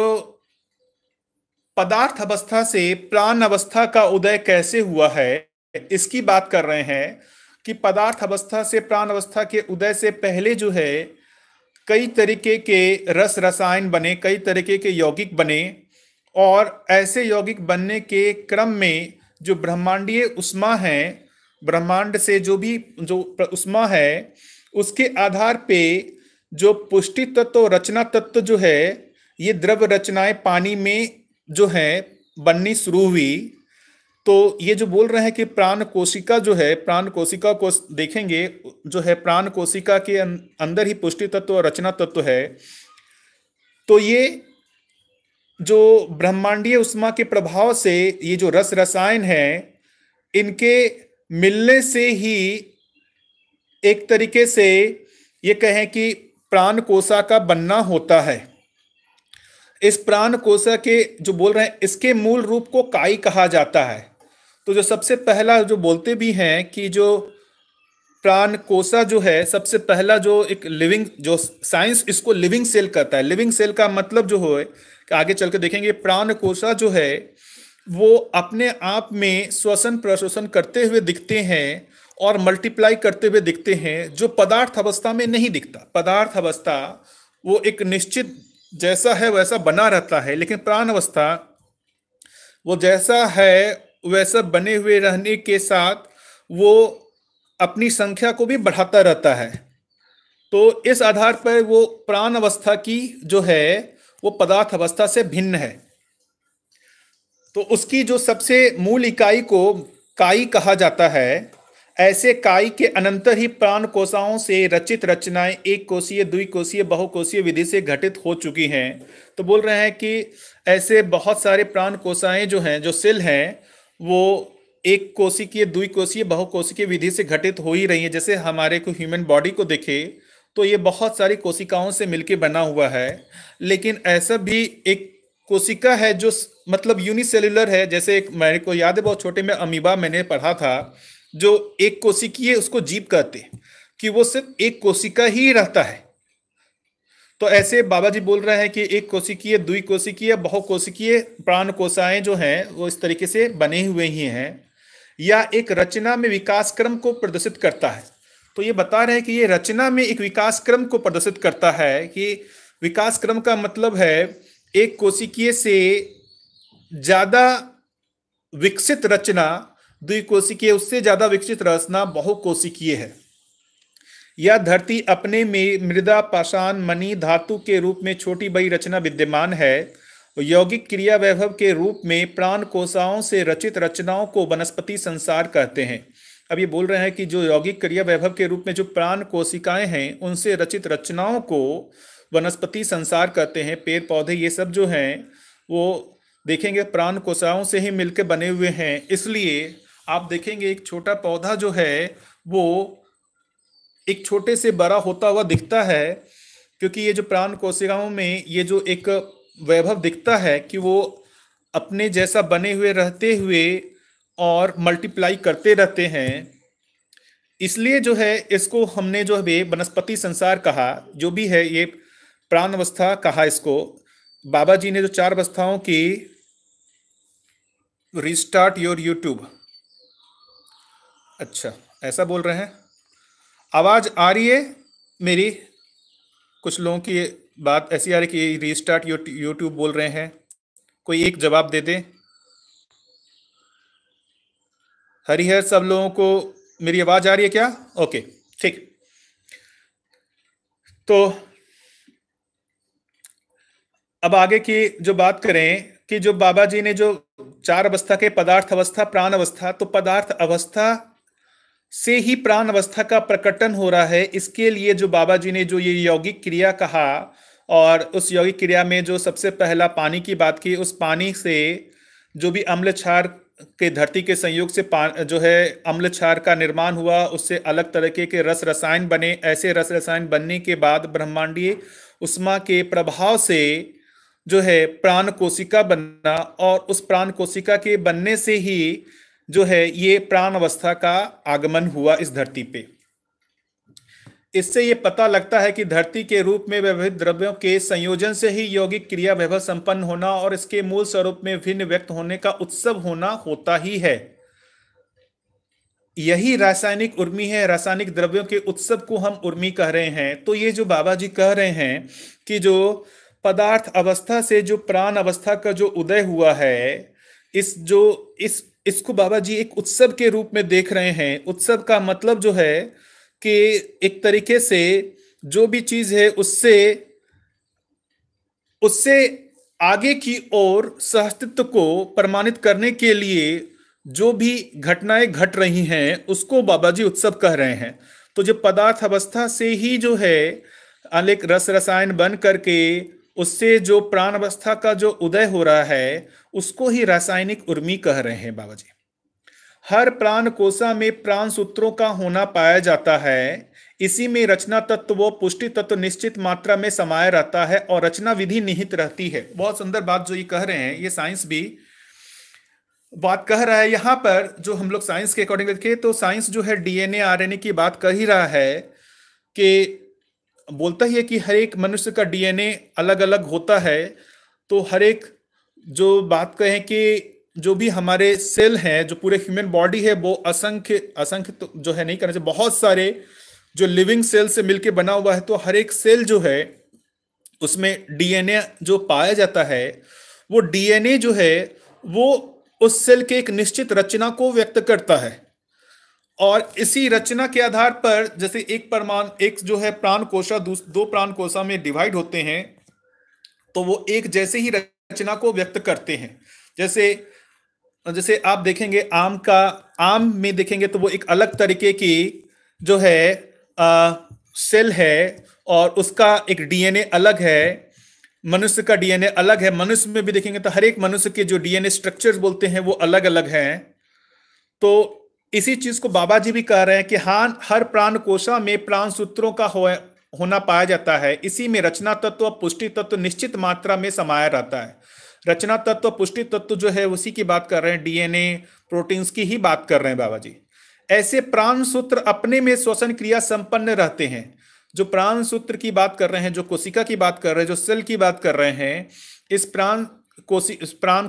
पदार्थ अवस्था से प्राण अवस्था का उदय कैसे हुआ है इसकी बात कर रहे हैं कि पदार्थ अवस्था से प्राण अवस्था के उदय से पहले जो है कई तरीके के रस रसायन बने, कई तरीके के यौगिक बने, और ऐसे यौगिक बनने के क्रम में जो ब्रह्मांडीय उष्मा है, ब्रह्मांड से जो भी जो उष्मा है उसके आधार पे जो पुष्टि तत्व और रचना तत्व जो है ये द्रव्य रचनाएं पानी में जो है बननी शुरू हुई। तो ये जो बोल रहे हैं कि प्राण कोशिका जो है, प्राण कोशिका को देखेंगे जो है प्राण कोशिका के अंदर ही पुष्टि तत्व और रचना तत्व है। तो ये जो ब्रह्मांडीय उष्मा के प्रभाव से ये जो रस रसायन है इनके मिलने से ही एक तरीके से ये कहें कि प्राण कोशा का बनना होता है। इस प्राण कोशा के जो बोल रहे हैं इसके मूल रूप को काई कहा जाता है। तो जो सबसे पहला जो बोलते भी हैं कि जो प्राण कोशा जो है सबसे पहला जो एक लिविंग, जो साइंस इसको लिविंग सेल कहता है। लिविंग सेल का मतलब जो है कि आगे चल के देखेंगे प्राण कोशा जो है वो अपने आप में श्वसन प्रश्वसन करते हुए दिखते हैं और मल्टीप्लाई करते हुए दिखते हैं, जो पदार्थ अवस्था में नहीं दिखता। पदार्थ अवस्था वो एक निश्चित जैसा है वैसा बना रहता है, लेकिन प्राण अवस्था वो जैसा है वैसा बने हुए रहने के साथ वो अपनी संख्या को भी बढ़ाता रहता है। तो इस आधार पर वो प्राण अवस्था की जो है वो पदार्थ अवस्था से भिन्न है। तो उसकी जो सबसे मूल इकाई को काई कहा जाता है। ऐसे काई के अनंतर ही प्राण कोशाओं से रचित रचनाएं एक कोशीय, द्विकोशीय, बहुकोशीय विधि से घटित हो चुकी हैं। तो बोल रहे हैं कि ऐसे बहुत सारे प्राण कोशाएं जो हैं, जो सेल हैं, वो एक कोशिकीय, द्विकोशीय, बहुकोशिकीय विधि से घटित हो ही रही है। जैसे हमारे को ह्यूमन बॉडी को देखे तो ये बहुत सारी कोशिकाओं से मिलकर बना हुआ है, लेकिन ऐसा भी एक कोशिका है जो मतलब यूनिसेल्युलर है। जैसे एक मेरे को याद है बहुत छोटे में अमीबा मैंने पढ़ा था, जो एक कोशिकीय उसको जीव कहते कि वो सिर्फ एक कोशिका ही रहता है। तो ऐसे बाबा जी बोल रहे हैं कि एक कोशिकीय, द्विकोशिकीय, बहुकोशिकीय प्राण कोशाएं जो हैं वो इस तरीके से बने हुए ही हैं, या एक रचना में विकास क्रम को प्रदर्शित करता है। तो ये बता रहे हैं कि ये रचना में एक विकास क्रम को प्रदर्शित करता है। कि विकास क्रम का मतलब है एक कोशिकीय से ज्यादा विकसित रचना द्विकोशिकीय, उससे ज्यादा विकसित रचना बहुकोशिकीय है। यह धरती अपने में मृदा, पाषाण, मणि, धातु के रूप में छोटी बड़ी रचना विद्यमान है। यौगिक क्रिया वैभव के रूप में प्राण कोशाओं से रचित रचनाओं को वनस्पति संसार कहते हैं। अब ये बोल रहे हैं कि जो यौगिक क्रिया वैभव के रूप में जो प्राण कोशिकाएं हैं उनसे रचित रचनाओं को वनस्पति संसार कहते हैं। पेड़ पौधे ये सब जो हैं वो देखेंगे प्राण कोशिकाओं से ही मिलकर बने हुए हैं। इसलिए आप देखेंगे एक छोटा पौधा जो है वो एक छोटे से बड़ा होता हुआ दिखता है, क्योंकि ये जो प्राण कोशिकाओं में ये जो एक वैभव दिखता है कि वो अपने जैसा बने हुए रहते हुए और मल्टीप्लाई करते रहते हैं। इसलिए जो है इसको हमने जो है वनस्पति संसार कहा, जो भी है ये प्राण अवस्था कहा इसको। बाबा जी ने जो 4 अवस्थाओं की, रिस्टार्ट योर यूट्यूब, अच्छा ऐसा बोल रहे हैं। आवाज आ रही है मेरी? कुछ लोगों की बात ऐसी आ रही कि रीस्टार्ट यूट्यूब बोल रहे हैं। कोई एक जवाब दे दे। हरिहर, सब लोगों को मेरी आवाज आ रही है क्या? ओके, ठीक। तो अब आगे की जो बात करें कि जो बाबा जी ने जो चार अवस्था के पदार्थ अवस्था, प्राण अवस्था, तो पदार्थ अवस्था से ही प्राण अवस्था का प्रकटन हो रहा है। इसके लिए जो बाबा जी ने जो ये यौगिक क्रिया कहा, और उस यौगिक क्रिया में जो सबसे पहला पानी की बात की, उस पानी से जो भी अम्ल क्षार के धरती के संयोग से जो है अम्ल क्षार का निर्माण हुआ, उससे अलग तरीके के रस रसायन बने। ऐसे रस रसायन बनने के बाद ब्रह्मांडीय उष्मा के प्रभाव से जो है प्राण कोशिका बनना, और उस प्राण कोशिका के बनने से ही जो है ये प्राण अवस्था का आगमन हुआ इस धरती पे। इससे ये पता लगता है कि धरती के रूप में विविध द्रव्यों के संयोजन से ही यौगिक क्रिया वैभव संपन्न होना और इसके मूल स्वरूप में भिन्न व्यक्त होने का उत्सव होना होता ही है। यही रासायनिक उर्मी है। रासायनिक द्रव्यों के उत्सव को हम उर्मी कह रहे हैं। तो ये जो बाबा जी कह रहे हैं कि जो पदार्थ अवस्था से जो प्राण अवस्था का जो उदय हुआ है, इसको बाबा जी एक उत्सव के रूप में देख रहे हैं। उत्सव का मतलब जो है कि एक तरीके से जो भी चीज है उससे उससे आगे की ओर सहअस्तित्व को प्रमाणित करने के लिए जो भी घटनाएं घट रही हैं उसको बाबा जी उत्सव कह रहे हैं। तो जो पदार्थ अवस्था से ही जो है अनेक रस रसायन बन करके उससे जो प्राण अवस्था का जो उदय हो रहा है उसको ही रासायनिक उर्मी कह रहे हैं बाबा जी। हर प्राण कोशा में प्राण सूत्रों का होना पाया जाता है। इसी में रचना तत्व व पुष्टि तत्व निश्चित मात्रा में समाया रहता है और रचना विधि निहित रहती है। बहुत सुंदर बात जो ये कह रहे हैं, ये साइंस भी बात कह रहा है। यहां पर जो हम लोग साइंस के अकॉर्डिंग देखें तो साइंस जो है डीएनए आरएनए की बात कर ही रहा है, कि बोलता ही है कि हर एक मनुष्य का डीएनए अलग अलग होता है। तो हर एक जो बात कहें कि जो भी हमारे सेल हैं, जो पूरे ह्यूमन बॉडी है, वो असंख्य असंख्य तो जो है नहीं करना चाहिए, बहुत सारे जो लिविंग सेल से मिलके बना हुआ है। तो हर एक सेल जो है उसमें डीएनए जो पाया जाता है, वो डीएनए जो है वो उस सेल के एक निश्चित रचना को व्यक्त करता है। और इसी रचना के आधार पर जैसे एक जो है प्राण कोशा दो प्राण कोशा में डिवाइड होते हैं, तो वो एक जैसे ही रचना को व्यक्त करते हैं। जैसे जैसे आप देखेंगे आम में देखेंगे तो वो एक अलग तरीके की जो है सेल है, और उसका एक डीएनए अलग है। मनुष्य का डीएनए अलग है। मनुष्य में भी देखेंगे तो हर एक मनुष्य के जो डीएनए स्ट्रक्चर्स बोलते हैं वो अलग अलग हैं। तो इसी चीज को बाबा जी भी कह रहे हैं कि हाँ, हर प्राण कोशा में प्राण सूत्रों का होना पाया जाता है। इसी में रचना तत्व पुष्टि तत्व निश्चित मात्रा में समाया रहता है। रचना तत्व पुष्टि तत्व जो है उसी की बात कर रहे हैं, डीएनए प्रोटीन्स की ही बात कर रहे हैं बाबा जी। ऐसे प्राण सूत्र अपने में श्वसन क्रिया संपन्न रहते हैं। जो प्राण सूत्र की बात कर रहे हैं, जो कोशिका की बात कर रहे हैं, जो सेल की बात कर रहे हैं, इस प्राण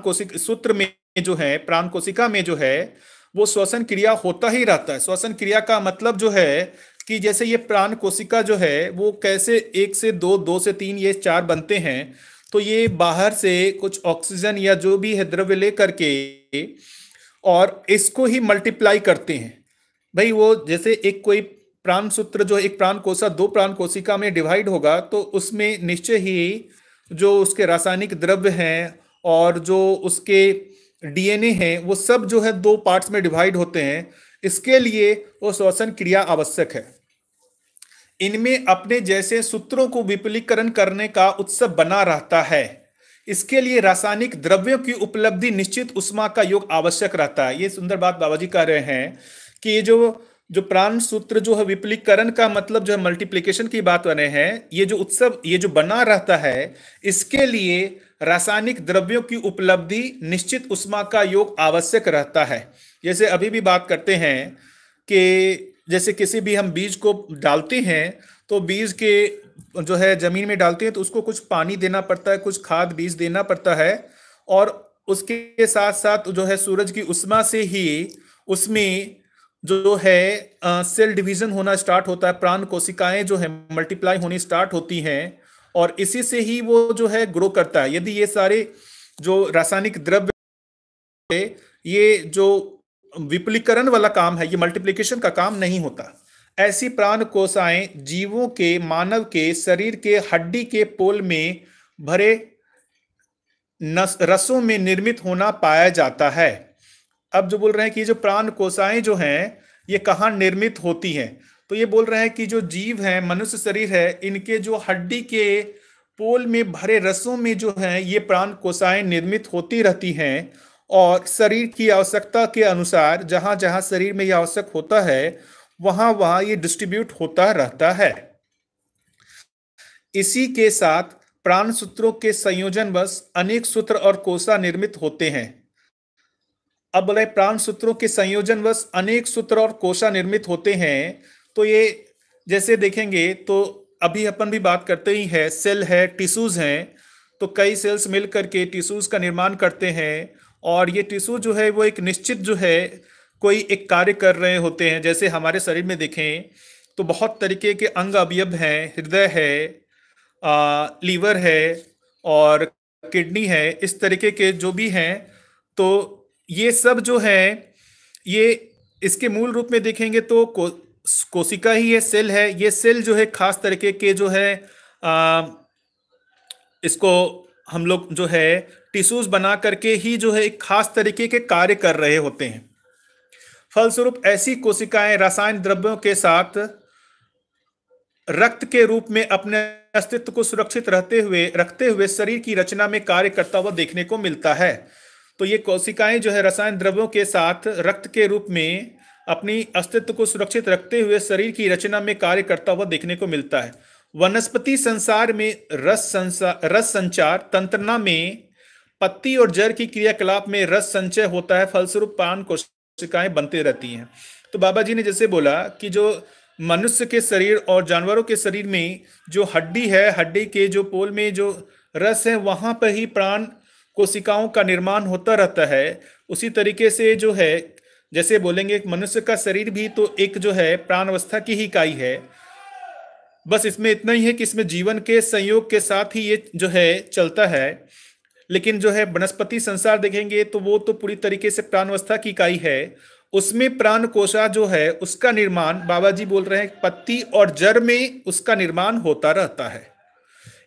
कोशिक सूत्र में जो है, प्राण कोशिका में जो है वो श्वसन क्रिया होता ही रहता है। श्वसन क्रिया का मतलब जो है कि जैसे ये प्राण कोशिका जो है वो कैसे 1 से 2, 2 से 3, ये 4 बनते हैं। तो ये बाहर से कुछ ऑक्सीजन या जो भी है द्रव्य लेकर के और इसको ही मल्टीप्लाई करते हैं। भाई वो जैसे एक कोई प्राण सूत्र जो एक प्राण कोशिका 2 प्राण कोशिका में डिवाइड होगा तो उसमें निश्चय ही जो उसके रासायनिक द्रव्य हैं और जो उसके डीएनए हैं वो सब जो है 2 पार्ट्स में डिवाइड होते हैं। इसके लिए वो श्वसन क्रिया आवश्यक है। इनमें अपने जैसे सूत्रों को विपुलीकरण करने का उत्सव बना रहता है। इसके लिए रासायनिक द्रव्यों की उपलब्धि निश्चित उष्मा का योग आवश्यक रहता है। ये सुंदर बात बाबा जी कह रहे हैं कि ये जो प्राण सूत्र जो है विपुलीकरण का मतलब जो है मल्टीप्लिकेशन की बात कर रहे हैं। ये जो उत्सव ये जो बना रहता है, इसके लिए रासायनिक द्रव्यों की उपलब्धि निश्चित उष्मा का योग आवश्यक रहता है। जैसे अभी भी बात करते हैं कि जैसे किसी भी हम बीज को डालते हैं तो बीज के जो है जमीन में डालते हैं तो उसको कुछ पानी देना पड़ता है, कुछ खाद बीज देना पड़ता है, और उसके साथ साथ जो है सूरज की उष्मा से ही उसमें जो है सेल डिवीजन होना स्टार्ट होता है। प्राण कोशिकाएं जो है मल्टीप्लाई होनी स्टार्ट होती हैं और इसी से ही वो जो है ग्रो करता है। यदि ये सारे जो रासायनिक द्रव्य ये जो विपुलीकरण वाला काम है, ये मल्टीप्लिकेशन का काम नहीं होता। ऐसी प्राण कोशिकाएं जीवों के, मानव के शरीर के हड्डी के पोल में भरे रसों में निर्मित होना पाया जाता है। अब जो बोल रहे हैं कि जो प्राण कोशिकाएं जो हैं ये कहाँ निर्मित होती हैं, तो ये बोल रहे हैं कि जो जीव हैं, मनुष्य शरीर है, इनके जो हड्डी के पोल में भरे रसों में जो है ये प्राण कोशिकाएं निर्मित होती रहती हैं, और शरीर की आवश्यकता के अनुसार जहां जहां शरीर में यह आवश्यक होता है वहां वहां ये डिस्ट्रीब्यूट होता रहता है। इसी के साथ प्राण सूत्रों के संयोजनवश अनेक सूत्र और कोशिका निर्मित होते हैं। अब बोले प्राण सूत्रों के संयोजनवश अनेक सूत्र और कोशिका निर्मित होते हैं, तो ये जैसे देखेंगे तो अभी अपन भी बात करते ही है, सेल है, टिश्यूज हैं, तो कई सेल्स मिलकर के टिश्यूज का निर्माण करते हैं, और ये टिश्यू जो है वो एक निश्चित जो है कोई एक कार्य कर रहे होते हैं। जैसे हमारे शरीर में देखें तो बहुत तरीके के अंग अवयव हैं, हृदय है, लीवर है और किडनी है, इस तरीके के जो भी हैं, तो ये सब जो है ये इसके मूल रूप में देखेंगे तो कोशिका ही है, सेल है। ये सेल जो है खास तरीके के जो है इसको हम लोग जो है टिश्यूज बना करके ही जो है एक खास तरीके के कार्य कर रहे होते हैं। फलस्वरूप ऐसी कोशिकाएं रासायनिक द्रव्यों के साथ रक्त के रूप में अपने अस्तित्व को सुरक्षित रखते हुए शरीर की रचना में कार्य करता हुआ देखने को मिलता है। तो ये कोशिकाएं जो है रसायन द्रव्यों के साथ रक्त के रूप में अपनी अस्तित्व को सुरक्षित रखते हुए शरीर की रचना में कार्य करता हुआ देखने को मिलता है। वनस्पति संसार में रस संचार तंत्रणा में पत्ती और जड़ की क्रियाकलाप में रस संचय होता है, फलस्वरूप प्राण कोशिकाएं बनती रहती हैं। तो बाबा जी ने जैसे बोला कि जो मनुष्य के शरीर और जानवरों के शरीर में जो हड्डी है, हड्डी के जो पोल में जो रस है वहां पर ही प्राण कोशिकाओं का निर्माण होता रहता है। उसी तरीके से जो है जैसे बोलेंगे मनुष्य का शरीर भी तो एक जो है प्राण अवस्था की ही इकाई है, बस इसमें इतना ही है कि इसमें जीवन के संयोग के साथ ही ये जो है चलता है। लेकिन जो है वनस्पति संसार देखेंगे तो वो तो पूरी तरीके से प्राण अवस्था की इकाई है। उसमें प्राण कोशा जो है उसका निर्माण बाबा जी बोल रहे हैं पत्ती और जड़ में उसका निर्माण होता रहता है।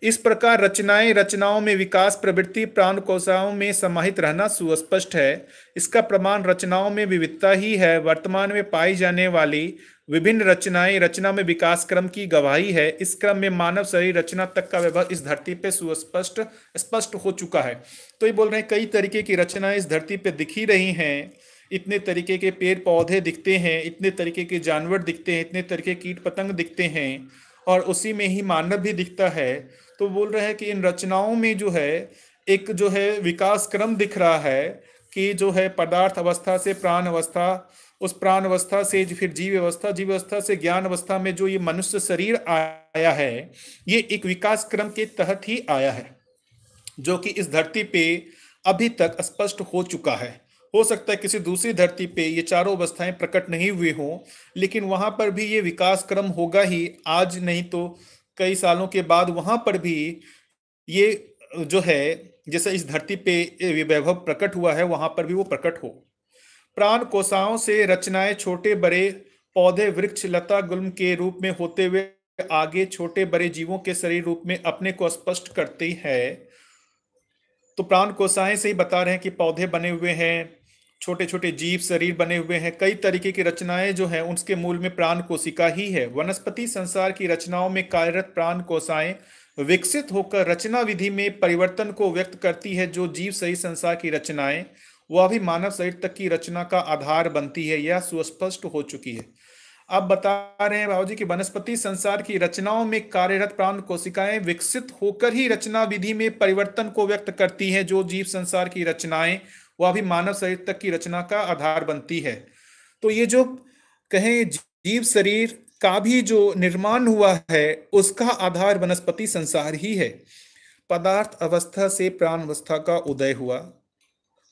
इस प्रकार रचनाओं में विकास प्रवृत्ति प्राण कोशिकाओं में समाहित रहना सुस्पष्ट है। इसका प्रमाण रचनाओं में विविधता ही है। वर्तमान में पाई जाने वाली विभिन्न रचनाएं रचना में विकास क्रम की गवाही है। इस क्रम में मानव शरीर रचना तक का वैभव इस धरती पे स्पष्ट हो चुका है। तो ये बोल रहे हैं कई तरीके की रचनाएं इस धरती पे दिख ही रही हैं। इतने तरीके के पेड़ पौधे दिखते हैं, इतने तरीके के जानवर दिखते हैं, इतने तरीके कीट पतंग दिखते हैं, और उसी में ही मानव भी दिखता है। तो बोल रहे हैं कि इन रचनाओं में जो है एक जो है विकास क्रम दिख रहा है कि जो है पदार्थ अवस्था से प्राण अवस्था, उस प्राण अवस्था से फिर जीव अवस्था से ज्ञान अवस्था में जो ये मनुष्य शरीर आया है, ये एक विकास क्रम के तहत ही आया है, जो कि इस धरती पे अभी तक स्पष्ट हो चुका है। हो सकता है किसी दूसरी धरती पे ये चारों अवस्थाएं प्रकट नहीं हुई हों, लेकिन वहां पर भी ये विकास क्रम होगा ही, आज नहीं तो कई सालों के बाद वहां पर भी ये जो है जैसे इस धरती पे वैभव प्रकट हुआ है वहां पर भी वो प्रकट हो। प्राण कोशिकाओं से रचनाएं छोटे बड़े पौधे, वृक्ष, लता, गुल्म के रूप में होते हुए आगे छोटे बड़े जीवों के शरीर रूप में अपने को स्पष्ट करती है। तो प्राण कोशिकाएं से ही बता रहे हैं कि पौधे बने हुए हैं, छोटे छोटे जीव शरीर बने हुए हैं, कई तरीके की रचनाएं जो हैं उसके मूल में प्राण कोशिका ही है। वनस्पति संसार की रचनाओं में कार्यरत प्राण कोशिकाएं विकसित होकर रचना विधि में परिवर्तन को व्यक्त करती है। जो जीव सही संसार की रचनाएं वह भी मानव शरीर तक की रचना का आधार बनती है, यह सुस्पष्ट हो चुकी है। अब बता रहे हैं बाबूजी कि वनस्पति संसार की रचनाओं में कार्यरत प्राण कोशिकाएं विकसित होकर ही रचना विधि में परिवर्तन को व्यक्त करती हैं। जो जीव संसार की रचनाएं वह भी मानव शरीर तक की रचना का आधार बनती है। तो ये जो कहें जीव शरीर का भी जो निर्माण हुआ है उसका आधार वनस्पति संसार ही है। पदार्थ अवस्था से प्राण अवस्था का उदय हुआ,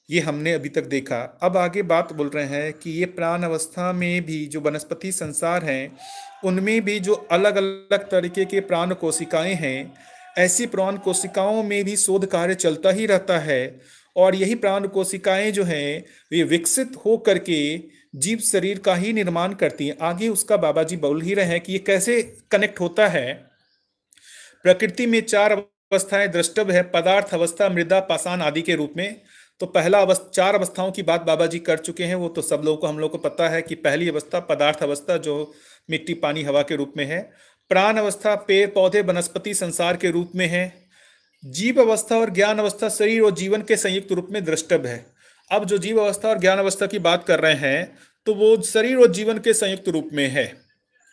ये हमने अभी तक देखा। अब आगे बात बोल रहे हैं कि ये प्राण अवस्था में भी जो वनस्पति संसार हैं उनमें भी जो अलग अलग तरीके के प्राण कोशिकाएं हैं, ऐसी प्राण कोशिकाओं में भी शोध कार्य चलता ही रहता है। और यही प्राण कोशिकाएं जो हैं वे विकसित हो करके जीव शरीर का ही निर्माण करती हैं। आगे उसका बाबा जी बोल ही रहे हैं कि ये कैसे कनेक्ट होता है। प्रकृति में चार अवस्थाएं द्रष्टव्य है, पदार्थ अवस्था, मृदा, पाषाण आदि के रूप में। तो पहला अवस्था, चार अवस्थाओं की बात बाबा जी कर चुके हैं, वो तो सब लोगों को, हम लोग को पता है कि पहली अवस्था पदार्थ अवस्था जो मिट्टी पानी हवा के रूप में है। प्राण अवस्था पेड़ पौधे वनस्पति संसार के रूप में है। जीव अवस्था और ज्ञान अवस्था शरीर और जीवन के संयुक्त रूप में द्रष्टव्य है। अब जो जीव अवस्था और ज्ञान अवस्था की बात कर रहे हैं तो वो शरीर और जीवन के संयुक्त रूप में है।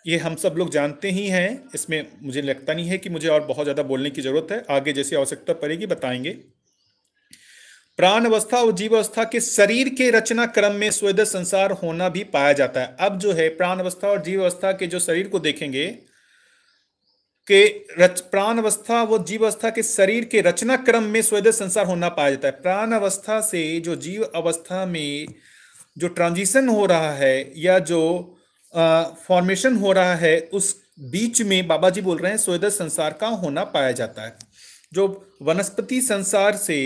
ये हम सब लोग जानते ही हैं, इसमें मुझे लगता नहीं है कि मुझे और बहुत ज़्यादा बोलने की जरूरत है। आगे जैसी आवश्यकता पड़ेगी बताएंगे। प्राण अवस्था और जीव अवस्था के शरीर के रचना क्रम में स्वेदश संसार होना भी पाया जाता है। अब जो है प्राण अवस्था और जीव अवस्था के जो शरीर को देखेंगे कि प्राण अवस्था व जीव अवस्था के शरीर के रचना क्रम में स्वेदश संसार होना पाया जाता है। प्राण अवस्था से जो जीव अवस्था में जो ट्रांजिशन हो रहा है या जो फॉर्मेशन हो रहा है, उस बीच में बाबा जी बोल रहे हैं स्वेदश संसार का होना पाया जाता है। जो वनस्पति संसार से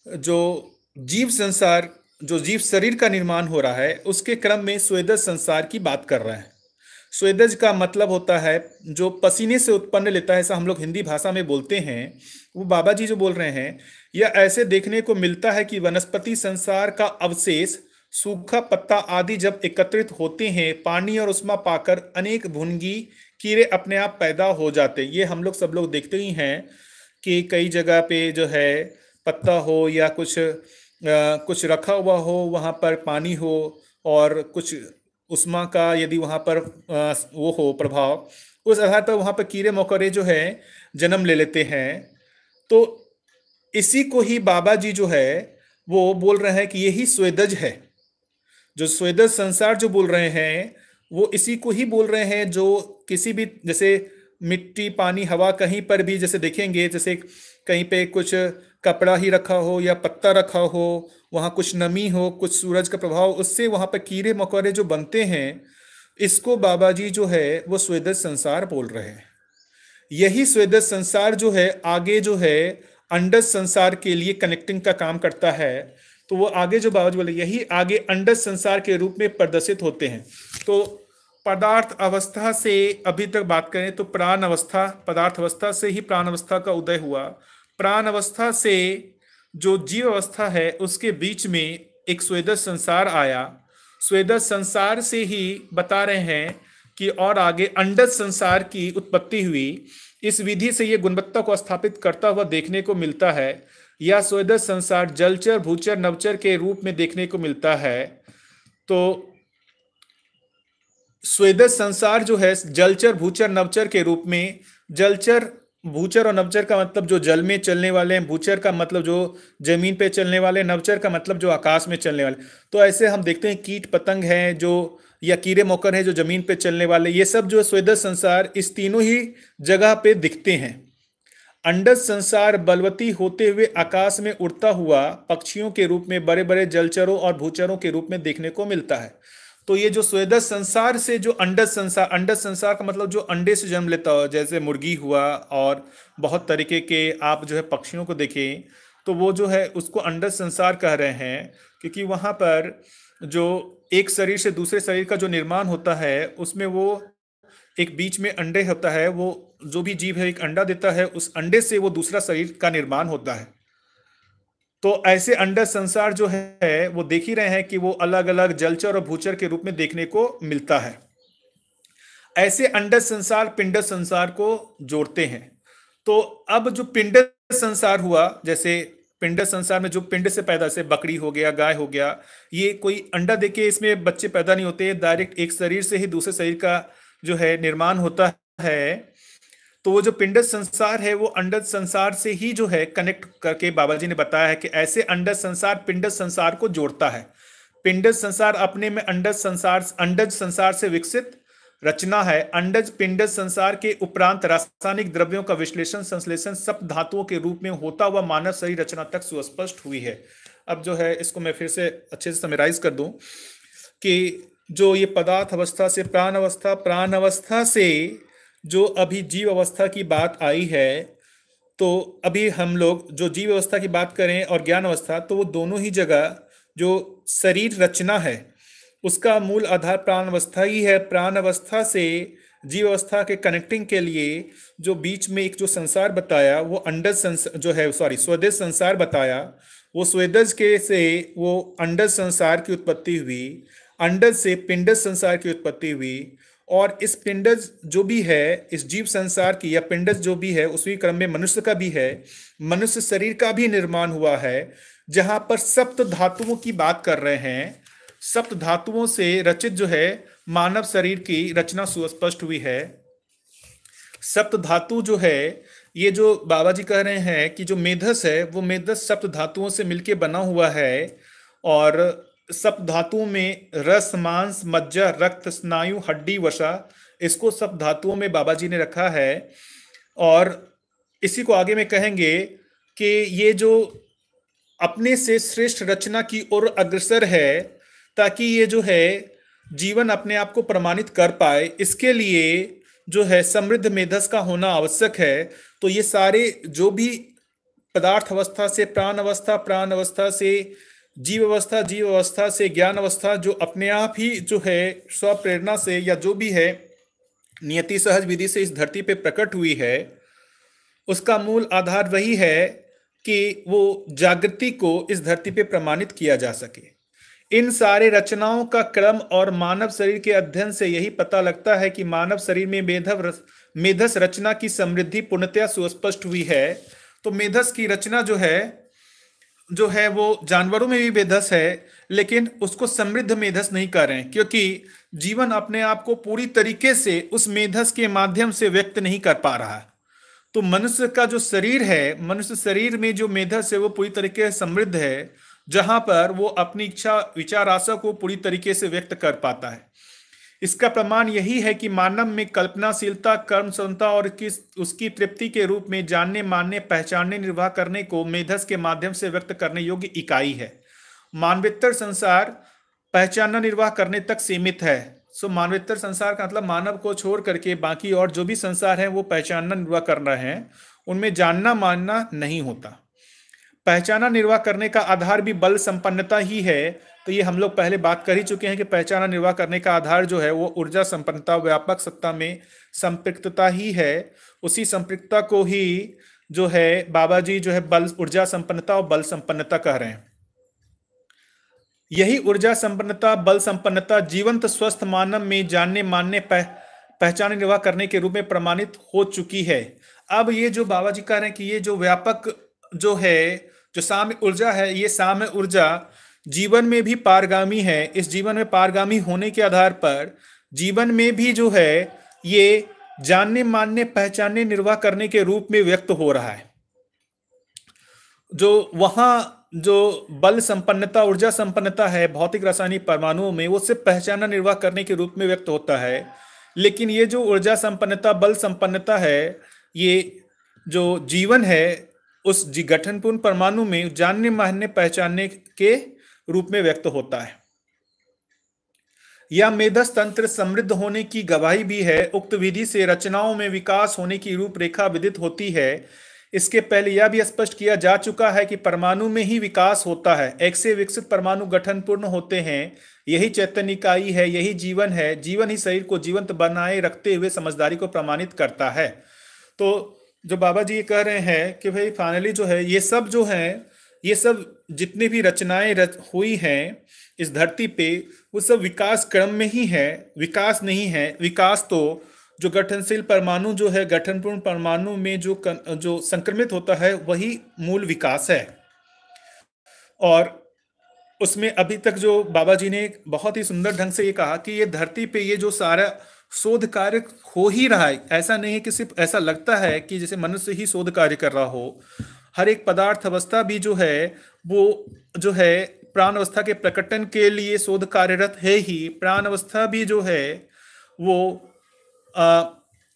जो जीव संसार, जो जीव शरीर का निर्माण हो रहा है, उसके क्रम में स्वेदश संसार की बात कर रहा है। स्वेदज का मतलब होता है जो पसीने से उत्पन्न लेता है, ऐसा हम लोग हिंदी भाषा में बोलते हैं। वो बाबा जी जो बोल रहे हैं, यह ऐसे देखने को मिलता है कि वनस्पति संसार का अवशेष, सूखा पत्ता आदि जब एकत्रित होते हैं, पानी और उष्मा पाकर अनेक भुनगी कीड़े अपने आप पैदा हो जाते। ये हम लोग सब लोग देखते ही हैं कि कई जगह पे जो है पत्ता हो या कुछ रखा हुआ हो, वहाँ पर पानी हो और कुछ उष्मा का यदि वहाँ पर वो हो प्रभाव, उस आधार पर वहाँ पर कीड़े मकोड़े जो है जन्म ले लेते हैं। तो इसी को ही बाबा जी जो है वो बोल रहे हैं कि यही स्वेदज है। जो स्वेदज संसार जो बोल रहे हैं वो इसी को ही बोल रहे हैं। जो किसी भी, जैसे मिट्टी पानी हवा, कहीं पर भी जैसे देखेंगे, जैसे कहीं पे कुछ कपड़ा ही रखा हो या पत्ता रखा हो, वहाँ कुछ नमी हो, कुछ सूरज का प्रभाव, उससे वहाँ पर कीड़े मकोड़े जो बनते हैं, इसको बाबा जी जो है वो स्वेदज संसार बोल रहे हैं। यही स्वेदज संसार जो है आगे जो है अंडज संसार के लिए कनेक्टिंग का काम करता है। तो वो आगे जो बाबा जी बोले, यही आगे अंडज संसार के रूप में प्रदर्शित होते हैं। तो पदार्थ अवस्था से अभी तक बात करें तो प्राण अवस्था, पदार्थ अवस्था से ही प्राण अवस्था का उदय हुआ। प्राण अवस्था से जो जीव अवस्था है उसके बीच में एक स्वेदज संसार आया। स्वेदज संसार से ही बता रहे हैं कि और आगे अंडज संसार की उत्पत्ति हुई। इस विधि से ये गुणवत्ता को स्थापित करता हुआ देखने को मिलता है। यह स्वेदज संसार जलचर भूचर नवचर के रूप में देखने को मिलता है। तो स्वेदज संसार जो है जलचर भूचर नवचर के रूप में, जलचर भूचर और नवचर का मतलब जो जल में चलने वाले हैं, भूचर का मतलब जो जमीन पे चलने वाले, नवचर का मतलब जो आकाश में चलने वाले। तो ऐसे हम देखते हैं कीट पतंग हैं जो, या कीड़े मकोड़े हैं जो जमीन पे चलने वाले, ये सब जो स्वेदज संसार इस तीनों ही जगह पे दिखते हैं। अंडज संसार बलवती होते हुए आकाश में उड़ता हुआ पक्षियों के रूप में बड़े बड़े जलचरों और भूचरों के रूप में देखने को मिलता है। तो ये जो स्वेदज संसार से जो अंडज संसार का मतलब जो अंडे से जन्म लेता हो, जैसे मुर्गी हुआ और बहुत तरीके के आप जो है पक्षियों को देखें, तो वो जो है उसको अंडज संसार कह रहे हैं। क्योंकि वहाँ पर जो एक शरीर से दूसरे शरीर का जो निर्माण होता है, उसमें वो एक बीच में अंडे होता है, वो जो भी जीव है एक अंडा देता है, उस अंडे से वो दूसरा शरीर का निर्माण होता है। तो ऐसे अंडज संसार जो है वो देख ही रहे हैं कि वो अलग अलग जलचर और भूचर के रूप में देखने को मिलता है। ऐसे अंडज संसार पिंड संसार को जोड़ते हैं। तो अब जो पिंड संसार हुआ, जैसे पिंड संसार में जो पिंड से पैदा, से बकरी हो गया, गाय हो गया, ये कोई अंडा देके इसमें बच्चे पैदा नहीं होते, डायरेक्ट एक शरीर से ही दूसरे शरीर का जो है निर्माण होता है। तो वो जो पिंडज संसार है वो अंडज संसार से ही जो है कनेक्ट करके बाबा जी ने बताया है कि ऐसे अंडज संसार पिंडज संसार को जोड़ता है। पिंडज संसार अपने में अंडज संसार से विकसित रचना है। अंडज पिंडज संसार के उपरांत रासायनिक द्रव्यों का विश्लेषण संश्लेषण सप्त धातुओं के रूप में होता हुआ मानव शरीर रचना तक सुस्पष्ट हुई है। अब जो है इसको मैं फिर से अच्छे से समराइज कर दूं कि जो ये पदार्थ अवस्था से प्राण अवस्था, प्राण अवस्था से जो अभी जीव अवस्था की बात आई है, तो अभी हम लोग जो जीव अवस्था की बात करें और ज्ञान अवस्था, तो वो दोनों ही जगह जो शरीर रचना है उसका मूल आधार प्राण अवस्था ही है। प्राण अवस्था से जीव अवस्था के कनेक्टिंग के लिए जो बीच में एक जो संसार बताया वो अंडज संसार जो है, सॉरी, स्वदेश संसार बताया, वो स्वेदज के से वो अंडज संसार की उत्पत्ति हुई, अंडज से पिंडज संसार की उत्पत्ति हुई, और इस पिंडज जो भी है इस जीव संसार की, या पिंडज जो भी है उसी क्रम में मनुष्य का भी है, मनुष्य शरीर का भी निर्माण हुआ है, जहां पर सप्त धातुओं की बात कर रहे हैं। सप्त धातुओं से रचित जो है मानव शरीर की रचना सुस्पष्ट हुई है। सप्त धातु जो है, ये जो बाबा जी कह रहे हैं कि जो मेधस है वो मेधस सप्त धातुओं से मिलके बना हुआ है, और सप्त धातुओं में रस, मांस, मज्जा, रक्त, स्नायु, हड्डी, वसा, इसको सप्त धातुओं में बाबा जी ने रखा है। और इसी को आगे में कहेंगे कि ये जो अपने से श्रेष्ठ रचना की ओर अग्रसर है, ताकि ये जो है जीवन अपने आप को प्रमाणित कर पाए, इसके लिए जो है समृद्ध मेधस का होना आवश्यक है। तो ये सारे जो भी पदार्थ अवस्था से प्राण अवस्था, प्राण अवस्था से जीव अवस्था, जीव अवस्था से ज्ञान अवस्था, जो अपने आप ही जो है स्वप्रेरणा से या जो भी है नियति सहज विधि से इस धरती पे प्रकट हुई है, उसका मूल आधार वही है कि वो जागृति को इस धरती पे प्रमाणित किया जा सके। इन सारे रचनाओं का क्रम और मानव शरीर के अध्ययन से यही पता लगता है कि मानव शरीर में मेधस रचना की समृद्धि पूर्णतया सुस्पष्ट हुई है। तो मेधस की रचना जो है वो जानवरों में भी मेधस है, लेकिन उसको समृद्ध मेधस नहीं कर रहे हैं, क्योंकि जीवन अपने आप को पूरी तरीके से उस मेधस के माध्यम से व्यक्त नहीं कर पा रहा है। तो मनुष्य का जो शरीर है, मनुष्य शरीर में जो मेधस है वो पूरी तरीके से समृद्ध है, जहां पर वो अपनी इच्छा विचार आशा को पूरी तरीके से व्यक्त कर पाता है। इसका प्रमाण यही है कि मानव में कल्पनाशीलता, कर्म क्षमता और उसकी तृप्ति के रूप में जानने, मानने, पहचानने, निर्वाह करने को मेधस के माध्यम से व्यक्त करने योग्य इकाई है। मानवेतर संसार पहचानना, निर्वाह करने तक सीमित है। सो मानवेतर संसार का मतलब मानव को छोड़ करके बाकी और जो भी संसार है वो पहचानना, निर्वाह कर रहे हैं, उनमें जानना मानना नहीं होता। पहचाना निर्वाह करने का आधार भी बल संपन्नता ही है। तो ये हम लोग पहले बात कर ही चुके हैं कि पहचाना निर्वाह करने का आधार जो है वो ऊर्जा संपन्नता, व्यापक सत्ता में संपृक्तता ही है। उसी संपृक्तता को ही जो है बाबा जी जो है बल, ऊर्जा संपन्नता और बल संपन्नता कह रहे हैं। यही ऊर्जा संपन्नता, बल संपन्नता जीवंत स्वस्थ मानव में जानने, मानने, पहचान निर्वाह करने के रूप में प्रमाणित हो चुकी है। अब ये जो बाबा जी कह रहे हैं कि ये जो व्यापक जो है, जो साम्य ऊर्जा है, ये साम्य ऊर्जा जीवन में भी पारगामी है। इस जीवन में पारगामी होने के आधार पर जीवन में भी जो है ये जानने, मानने, पहचानने, निर्वाह करने के रूप में व्यक्त हो रहा है। जो वहां जो बल संपन्नता, ऊर्जा संपन्नता है भौतिक रासायनिक परमाणुओं में, वो सिर्फ पहचानना, निर्वाह करने के रूप में व्यक्त होता है। लेकिन ये जो ऊर्जा संपन्नता, बल संपन्नता है, ये जो जीवन है उस गठनपूर्ण परमाणु में जानने, मानने, पहचानने के रूप में व्यक्त होता है। यह मेधस तंत्र समृद्ध होने की गवाही भी है। उक्त विधि से रचनाओं में विकास होने की रूपरेखा विदित होती है। इसके पहले यह भी स्पष्ट किया जा चुका है कि परमाणु में ही विकास होता है। एक से विकसित परमाणु गठनपूर्ण होते हैं। यही चैतन्य इकाई है, यही जीवन है। जीवन ही शरीर को जीवंत बनाए रखते हुए समझदारी को प्रमाणित करता है। तो जो बाबा जी ये कह रहे हैं कि भाई फाइनली जो है ये सब जो है, ये सब जितनी भी रचनाएं हुई हैं इस धरती पे, वो सब विकास क्रम में ही है, विकास नहीं है। विकास तो जो गठनशील परमाणु जो है, गठनपूर्ण परमाणु में जो संक्रमित होता है वही मूल विकास है। और उसमें अभी तक जो बाबा जी ने बहुत ही सुंदर ढंग से ये कहा कि ये धरती पे ये जो सारा शोध कार्य हो ही रहा है, ऐसा नहीं है कि सिर्फ ऐसा लगता है कि जैसे मनुष्य ही शोध कार्य कर रहा हो। हर एक पदार्थ अवस्था भी जो है वो जो है प्राण अवस्था के प्रकटन के लिए शोध कार्यरत है ही। प्राण अवस्था भी जो है वो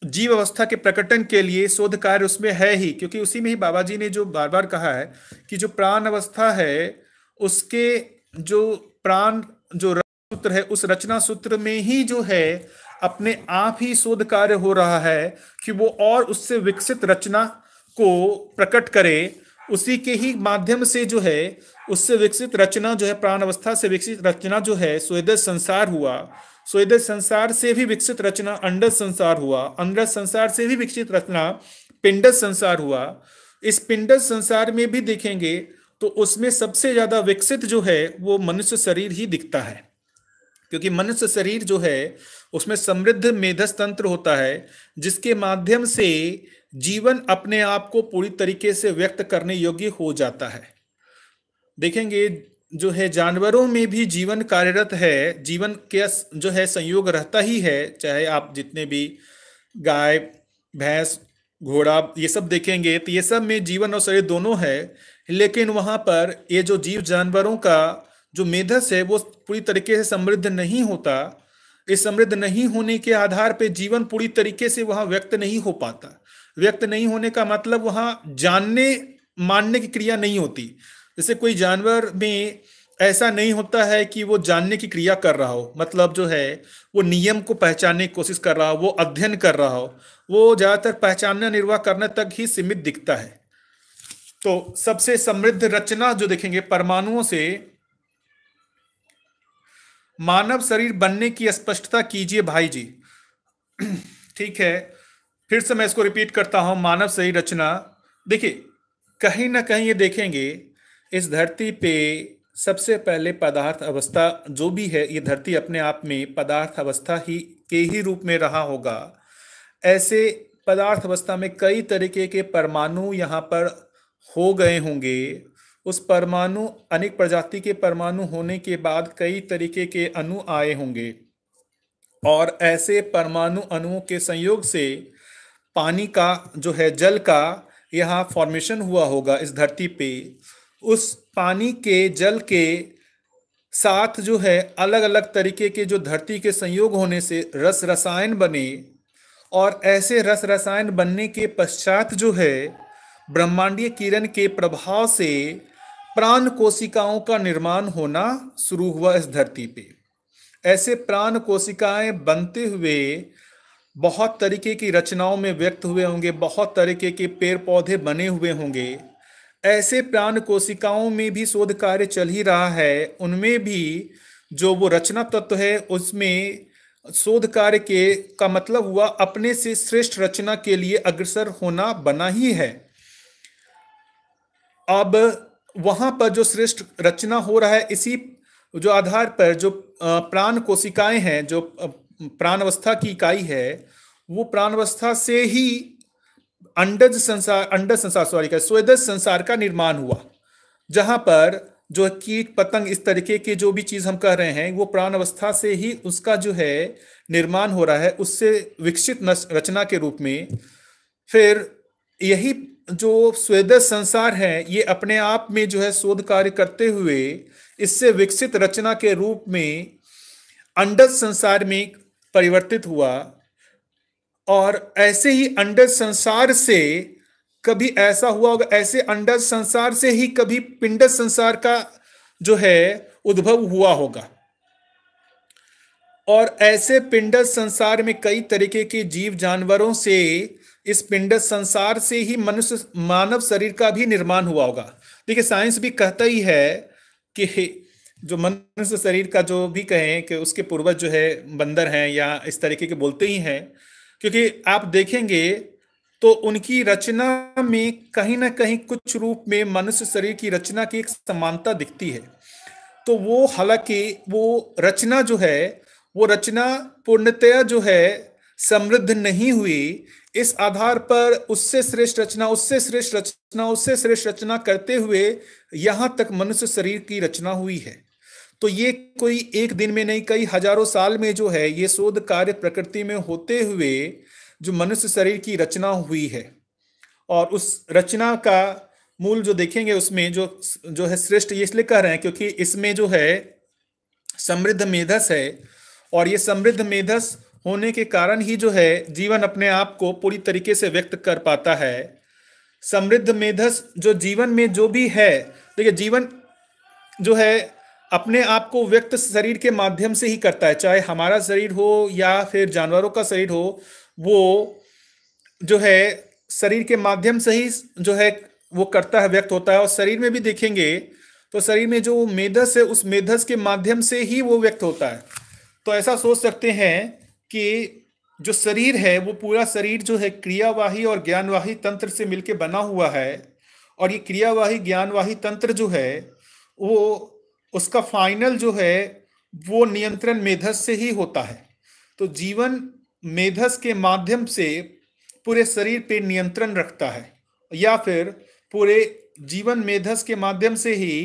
जीव अवस्था के प्रकटन के लिए शोध कार्य उसमें है ही, क्योंकि उसी में ही बाबा जी ने जो बार बार कहा है कि जो प्राण अवस्था है उसके जो प्राण जो रचना सूत्र है, उस रचना सूत्र में ही जो है अपने आप ही शोध कार्य हो रहा है कि वो और उससे विकसित रचना को प्रकट करे, उसी के ही माध्यम से जो है उससे विकसित रचना जो है, प्राण अवस्था से विकसित रचना जो है स्वेदज संसार हुआ। स्वेदज संसार से भी विकसित रचना अंडज संसार हुआ। अंडज संसार से भी विकसित रचना पिंडज संसार हुआ। इस पिंडज संसार में भी देखेंगे तो उसमें सबसे ज्यादा विकसित जो है वो मनुष्य शरीर ही दिखता है, क्योंकि मनुष्य शरीर जो है उसमें समृद्ध मेधस तंत्र होता है, जिसके माध्यम से जीवन अपने आप को पूरी तरीके से व्यक्त करने योग्य हो जाता है। देखेंगे जो है जानवरों में भी जीवन कार्यरत है, जीवन के जो है संयोग रहता ही है। चाहे आप जितने भी गाय, भैंस, घोड़ा ये सब देखेंगे तो ये सब में जीवन और शरीर दोनों है, लेकिन वहां पर ये जो जीव जानवरों का जो मेधस है वो पूरी तरीके से समृद्ध नहीं होता। इस समृद्ध नहीं होने के आधार पे जीवन पूरी तरीके से वहां व्यक्त नहीं हो पाता। व्यक्त नहीं होने का मतलब वहां जानने मानने की क्रिया नहीं होती। जैसे कोई जानवर में ऐसा नहीं होता है कि वो जानने की क्रिया कर रहा हो, मतलब जो है वो नियम को पहचानने की कोशिश कर रहा हो, वो अध्ययन कर रहा हो, वो ज्यादातर पहचानना निर्वाह करने तक ही सीमित दिखता है। तो सबसे समृद्ध रचना जो देखेंगे परमाणुओं से, मानव शरीर बनने की स्पष्टता कीजिए भाई जी। ठीक है, फिर से मैं इसको रिपीट करता हूं, मानव शरीर रचना। देखिए कहीं ना कहीं ये देखेंगे इस धरती पे सबसे पहले पदार्थ अवस्था जो भी है, ये धरती अपने आप में पदार्थ अवस्था ही के ही रूप में रहा होगा। ऐसे पदार्थ अवस्था में कई तरीके के परमाणु यहाँ पर हो गए होंगे। उस परमाणु, अनेक प्रजाति के परमाणु होने के बाद कई तरीके के अणु आए होंगे, और ऐसे परमाणु अणुओं के संयोग से पानी का जो है, जल का यहाँ फॉर्मेशन हुआ होगा इस धरती पे। उस पानी के जल के साथ जो है अलग अलग तरीके के जो धरती के संयोग होने से रस रसायन बने, और ऐसे रस रसायन बनने के पश्चात जो है ब्रह्मांडीय किरण के प्रभाव से प्राण कोशिकाओं का निर्माण होना शुरू हुआ इस धरती पे। ऐसे प्राण कोशिकाएं बनते हुए बहुत तरीके की रचनाओं में व्यक्त हुए होंगे, बहुत तरीके के पेड़ पौधे बने हुए होंगे। ऐसे प्राण कोशिकाओं में भी शोध कार्य चल ही रहा है। उनमें भी जो वो रचना तत्व है उसमें शोध कार्य के का मतलब हुआ अपने से श्रेष्ठ रचना के लिए अग्रसर होना बना ही है। अब वहां पर जो श्रेष्ठ रचना हो रहा है, इसी जो आधार पर जो प्राण कोशिकाएं हैं, जो प्राण अवस्था की इकाई है, वो प्राण अवस्था से ही अंडज संसार स्वेदज संसार का निर्माण हुआ, जहां पर जो कीट पतंग इस तरीके के जो भी चीज हम कह रहे हैं वो प्राण अवस्था से ही उसका जो है निर्माण हो रहा है, उससे विकसित रचना के रूप में। फिर यही जो स्वेदज संसार है ये अपने आप में जो है शोध कार्य करते हुए इससे विकसित रचना के रूप में अंडज संसार में परिवर्तित हुआ। और ऐसे ही अंडज संसार से कभी ऐसा हुआ होगा, ऐसे अंडज संसार से ही कभी पिंडज संसार का जो है उद्भव हुआ होगा, और ऐसे पिंडज संसार में कई तरीके के जीव जानवरों से इस पिंडज संसार से ही मनुष्य मानव शरीर का भी निर्माण हुआ होगा। देखिए साइंस भी कहता ही है कि जो मनुष्य शरीर का जो भी कहें कि उसके पूर्वज जो है बंदर हैं या इस तरीके के बोलते ही हैं, क्योंकि आप देखेंगे तो उनकी रचना में कहीं ना कहीं कुछ रूप में मनुष्य शरीर की रचना की एक समानता दिखती है। तो वो हालांकि वो रचना जो है वो रचना पूर्णतया जो है समृद्ध नहीं हुई, इस आधार पर उससे श्रेष्ठ रचना, उससे श्रेष्ठ रचना, उससे श्रेष्ठ रचना करते हुए यहां तक मनुष्य शरीर की रचना हुई है। तो ये कोई एक दिन में नहीं, कई हजारों साल में जो है ये शोध कार्य प्रकृति में होते हुए जो मनुष्य शरीर की रचना हुई है। और उस रचना का मूल जो देखेंगे उसमें जो है श्रेष्ठ, ये इसलिए कह रहे हैं क्योंकि इसमें जो है समृद्ध मेधस है, और ये समृद्ध मेधस होने के कारण ही जो है जीवन अपने आप को पूरी तरीके से व्यक्त कर पाता है। समृद्ध मेधस जो जीवन में जो भी है, देखिए जीवन जो है अपने आप को व्यक्त शरीर के माध्यम से ही करता है, चाहे हमारा शरीर हो या फिर जानवरों का शरीर हो, वो जो है शरीर के माध्यम से ही जो है वो करता है, व्यक्त होता है। और शरीर में भी देखेंगे तो शरीर में जो मेधस है उस मेधस के माध्यम से ही वो व्यक्त होता है। तो ऐसा सोच सकते हैं कि जो शरीर है वो पूरा शरीर जो है क्रियावाही और ज्ञानवाही तंत्र से मिलकर बना हुआ है। और ये क्रियावाही ज्ञानवाही तंत्र जो है वो उसका फाइनल जो है वो नियंत्रण मेधस से ही होता है। तो जीवन मेधस के माध्यम से पूरे शरीर पे नियंत्रण रखता है, या फिर पूरे जीवन मेधस के माध्यम से ही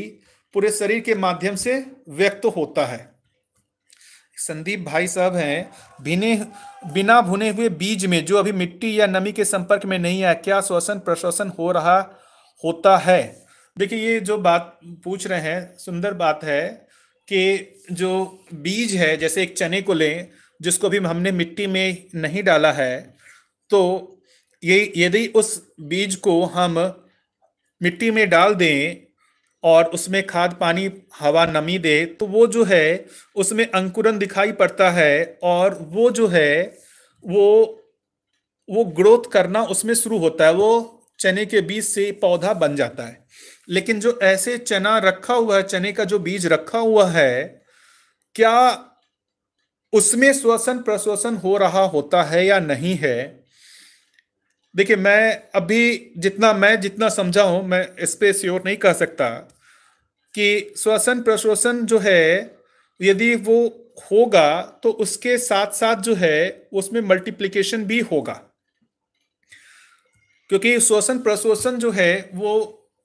पूरे शरीर के माध्यम से व्यक्त होता है। संदीप भाई साहब हैं, बिना भुने हुए बीज में जो अभी मिट्टी या नमी के संपर्क में नहीं आया, क्या श्वसन प्रश्वसन हो रहा होता है? देखिए, ये जो बात पूछ रहे हैं सुंदर बात है कि जो बीज है, जैसे एक चने को लें जिसको भी हमने मिट्टी में नहीं डाला है, तो ये यदि उस बीज को हम मिट्टी में डाल दें और उसमें खाद पानी हवा नमी दे, तो वो जो है उसमें अंकुरन दिखाई पड़ता है और वो जो है वो वो ग्रोथ करना उसमें शुरू होता है, वो चने के बीज से पौधा बन जाता है। लेकिन जो ऐसे चना रखा हुआ है, चने का जो बीज रखा हुआ है, क्या उसमें श्वसन प्रश्वसन हो रहा होता है या नहीं है? देखिए, मैं जितना समझा हूं, मैं इस पे श्योर नहीं कह सकता कि श्वसन प्रश्वसन जो है यदि वो होगा तो उसके साथ साथ जो है उसमें मल्टीप्लिकेशन भी होगा, क्योंकि श्वसन प्रश्वसन जो है वो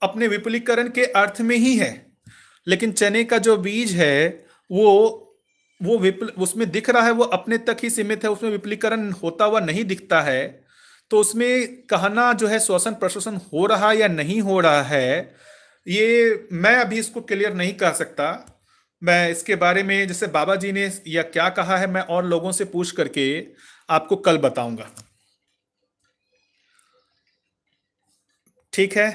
अपने विपुलीकरण के अर्थ में ही है। लेकिन चने का जो बीज है वो उसमें दिख रहा है, वो अपने तक ही सीमित है, उसमें विपुलीकरण होता हुआ नहीं दिखता है। तो उसमें कहना जो है श्वसन प्रश्वसन हो रहा या नहीं हो रहा है, ये मैं अभी इसको क्लियर नहीं कह सकता। मैं इसके बारे में जैसे बाबा जी ने या क्या कहा है, मैं और लोगों से पूछ करके आपको कल बताऊंगा। ठीक है।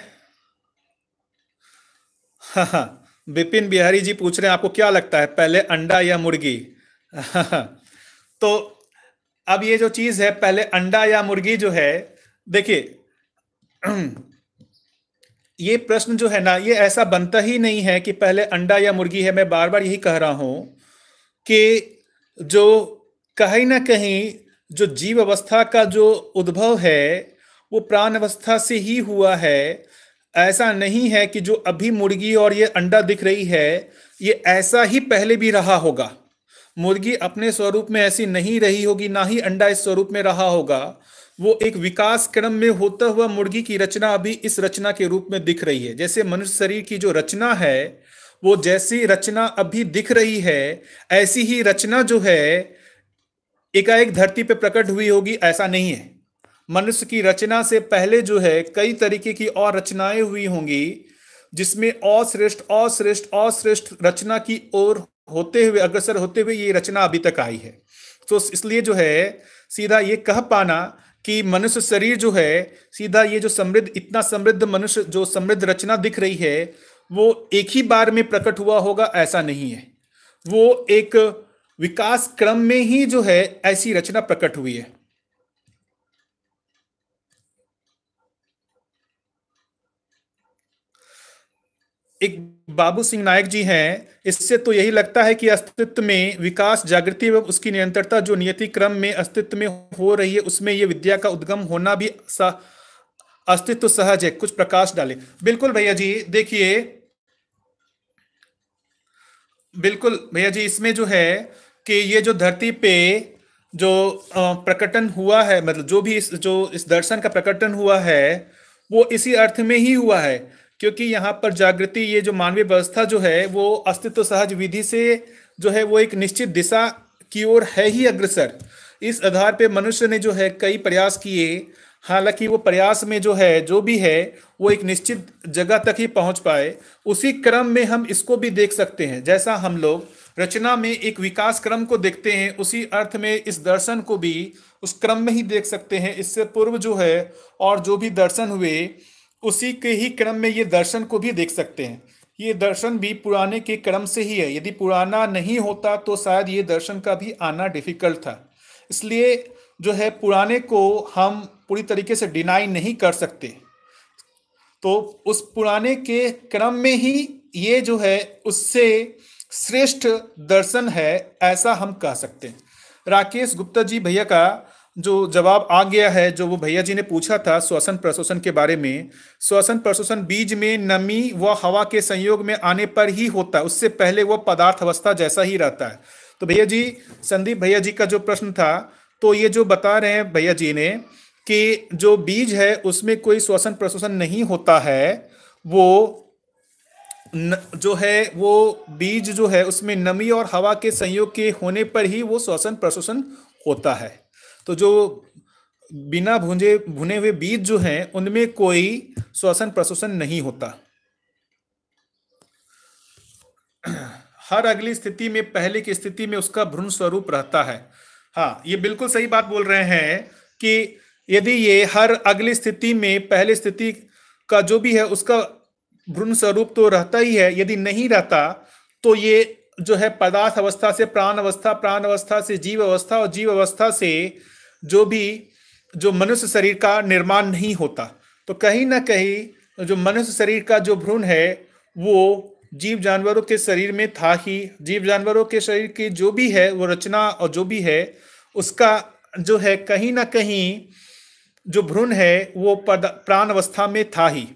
हाँ हाँ, विपिन बिहारी जी पूछ रहे हैं आपको क्या लगता है पहले अंडा या मुर्गी? तो अब ये जो चीज है पहले अंडा या मुर्गी जो है, देखिए ये प्रश्न जो है ना, ये ऐसा बनता ही नहीं है कि पहले अंडा या मुर्गी है। मैं बार बार यही कह रहा हूं कि जो कहीं ना कहीं जो जीव अवस्था का जो उद्भव है वो प्राण अवस्था से ही हुआ है। ऐसा नहीं है कि जो अभी मुर्गी और ये अंडा दिख रही है ये ऐसा ही पहले भी रहा होगा। मुर्गी अपने स्वरूप में ऐसी नहीं रही होगी, ना ही अंडा इस स्वरूप में रहा होगा। वो एक विकास क्रम में होता हुआ मुर्गी की रचना अभी इस रचना के रूप में दिख रही है। जैसे मनुष्य शरीर की जो रचना है वो जैसी रचना अभी दिख रही है, ऐसी ही रचना जो है एकाएक धरती पे प्रकट हुई होगी, ऐसा नहीं है। मनुष्य की रचना से पहले जो है कई तरीके की और रचनाएं हुई होंगी, जिसमें अश्रेष्ठ अश्रेष्ठ अश्रेष्ठ रचना की ओर होते हुए अग्रसर होते हुए ये रचना अभी तक आई है। तो इसलिए जो है सीधा ये कह पाना कि मनुष्य शरीर जो है सीधा ये जो समृद्ध, इतना समृद्ध मनुष्य जो समृद्ध रचना दिख रही है वो एक ही बार में प्रकट हुआ होगा, ऐसा नहीं है। वो एक विकास क्रम में ही जो है ऐसी रचना प्रकट हुई है। एक बाबू सिंह नायक जी हैं, इससे तो यही लगता है कि अस्तित्व में विकास, जागृति एवं उसकी निरंतरता जो नियति क्रम में अस्तित्व में हो रही है उसमें ये विद्या का उद्गम होना भी अस्तित्व सहज है। कुछ प्रकाश डाले। बिल्कुल भैया जी, देखिए बिल्कुल भैया जी, इसमें जो है कि ये जो धरती पे जो प्रकटन हुआ है, मतलब जो इस दर्शन का प्रकटन हुआ है वो इसी अर्थ में ही हुआ है, क्योंकि यहाँ पर जागृति, ये जो मानवीय व्यवस्था जो है वो अस्तित्व सहज विधि से जो है वो एक निश्चित दिशा की ओर है ही अग्रसर। इस आधार पे मनुष्य ने जो है कई प्रयास किए, हालांकि वो प्रयास में जो है जो भी है वो एक निश्चित जगह तक ही पहुंच पाए। उसी क्रम में हम इसको भी देख सकते हैं। जैसा हम लोग रचना में एक विकास क्रम को देखते हैं, उसी अर्थ में इस दर्शन को भी उस क्रम में ही देख सकते हैं। इससे पूर्व जो है और जो भी दर्शन हुए उसी के ही क्रम में ये दर्शन को भी देख सकते हैं। ये दर्शन भी पुराने के क्रम से ही है। यदि पुराना नहीं होता तो शायद ये दर्शन का भी आना डिफिकल्ट था। इसलिए जो है पुराने को हम पूरी तरीके से डिनाई नहीं कर सकते। तो उस पुराने के क्रम में ही ये जो है उससे श्रेष्ठ दर्शन है, ऐसा हम कह सकते हैं। राकेश गुप्ता जी भैया का जो जवाब आ गया है, जो वो भैया जी ने पूछा था श्वसन प्रश्वसन के बारे में। श्वसन प्रश्वसन बीज में नमी व हवा के संयोग में आने पर ही होता है, उससे पहले वो पदार्थ अवस्था जैसा ही रहता है। तो भैया जी, संदीप भैया जी का जो प्रश्न था, तो ये जो बता रहे हैं भैया जी ने कि जो बीज है उसमें कोई श्वसन प्रश्वसन नहीं होता है, वो जो है वो बीज जो है उसमें नमी और हवा के संयोग के होने पर ही वो श्वसन प्रश्वसन होता है। तो जो बिना भुने भुने हुए बीज जो हैं उनमें कोई श्वसन प्रश्वसन नहीं होता। हर अगली स्थिति में पहले की स्थिति में उसका भ्रूण स्वरूप रहता है। हाँ, ये बिल्कुल सही बात बोल रहे हैं कि यदि ये हर अगली स्थिति में पहले स्थिति का जो भी है उसका भ्रूण स्वरूप तो रहता ही है, यदि नहीं रहता तो ये जो है पदार्थ अवस्था से प्राण अवस्था, प्राण अवस्था से जीव अवस्था और जीव अवस्था से जो भी जो मनुष्य शरीर का निर्माण नहीं होता। तो कहीं ना कहीं जो मनुष्य शरीर का जो भ्रूण है वो जीव जानवरों के शरीर में था ही। जीव जानवरों के शरीर की जो भी है वो रचना और जो भी है उसका जो है कहीं ना कहीं जो भ्रूण है वो प्राण अवस्था में था ही।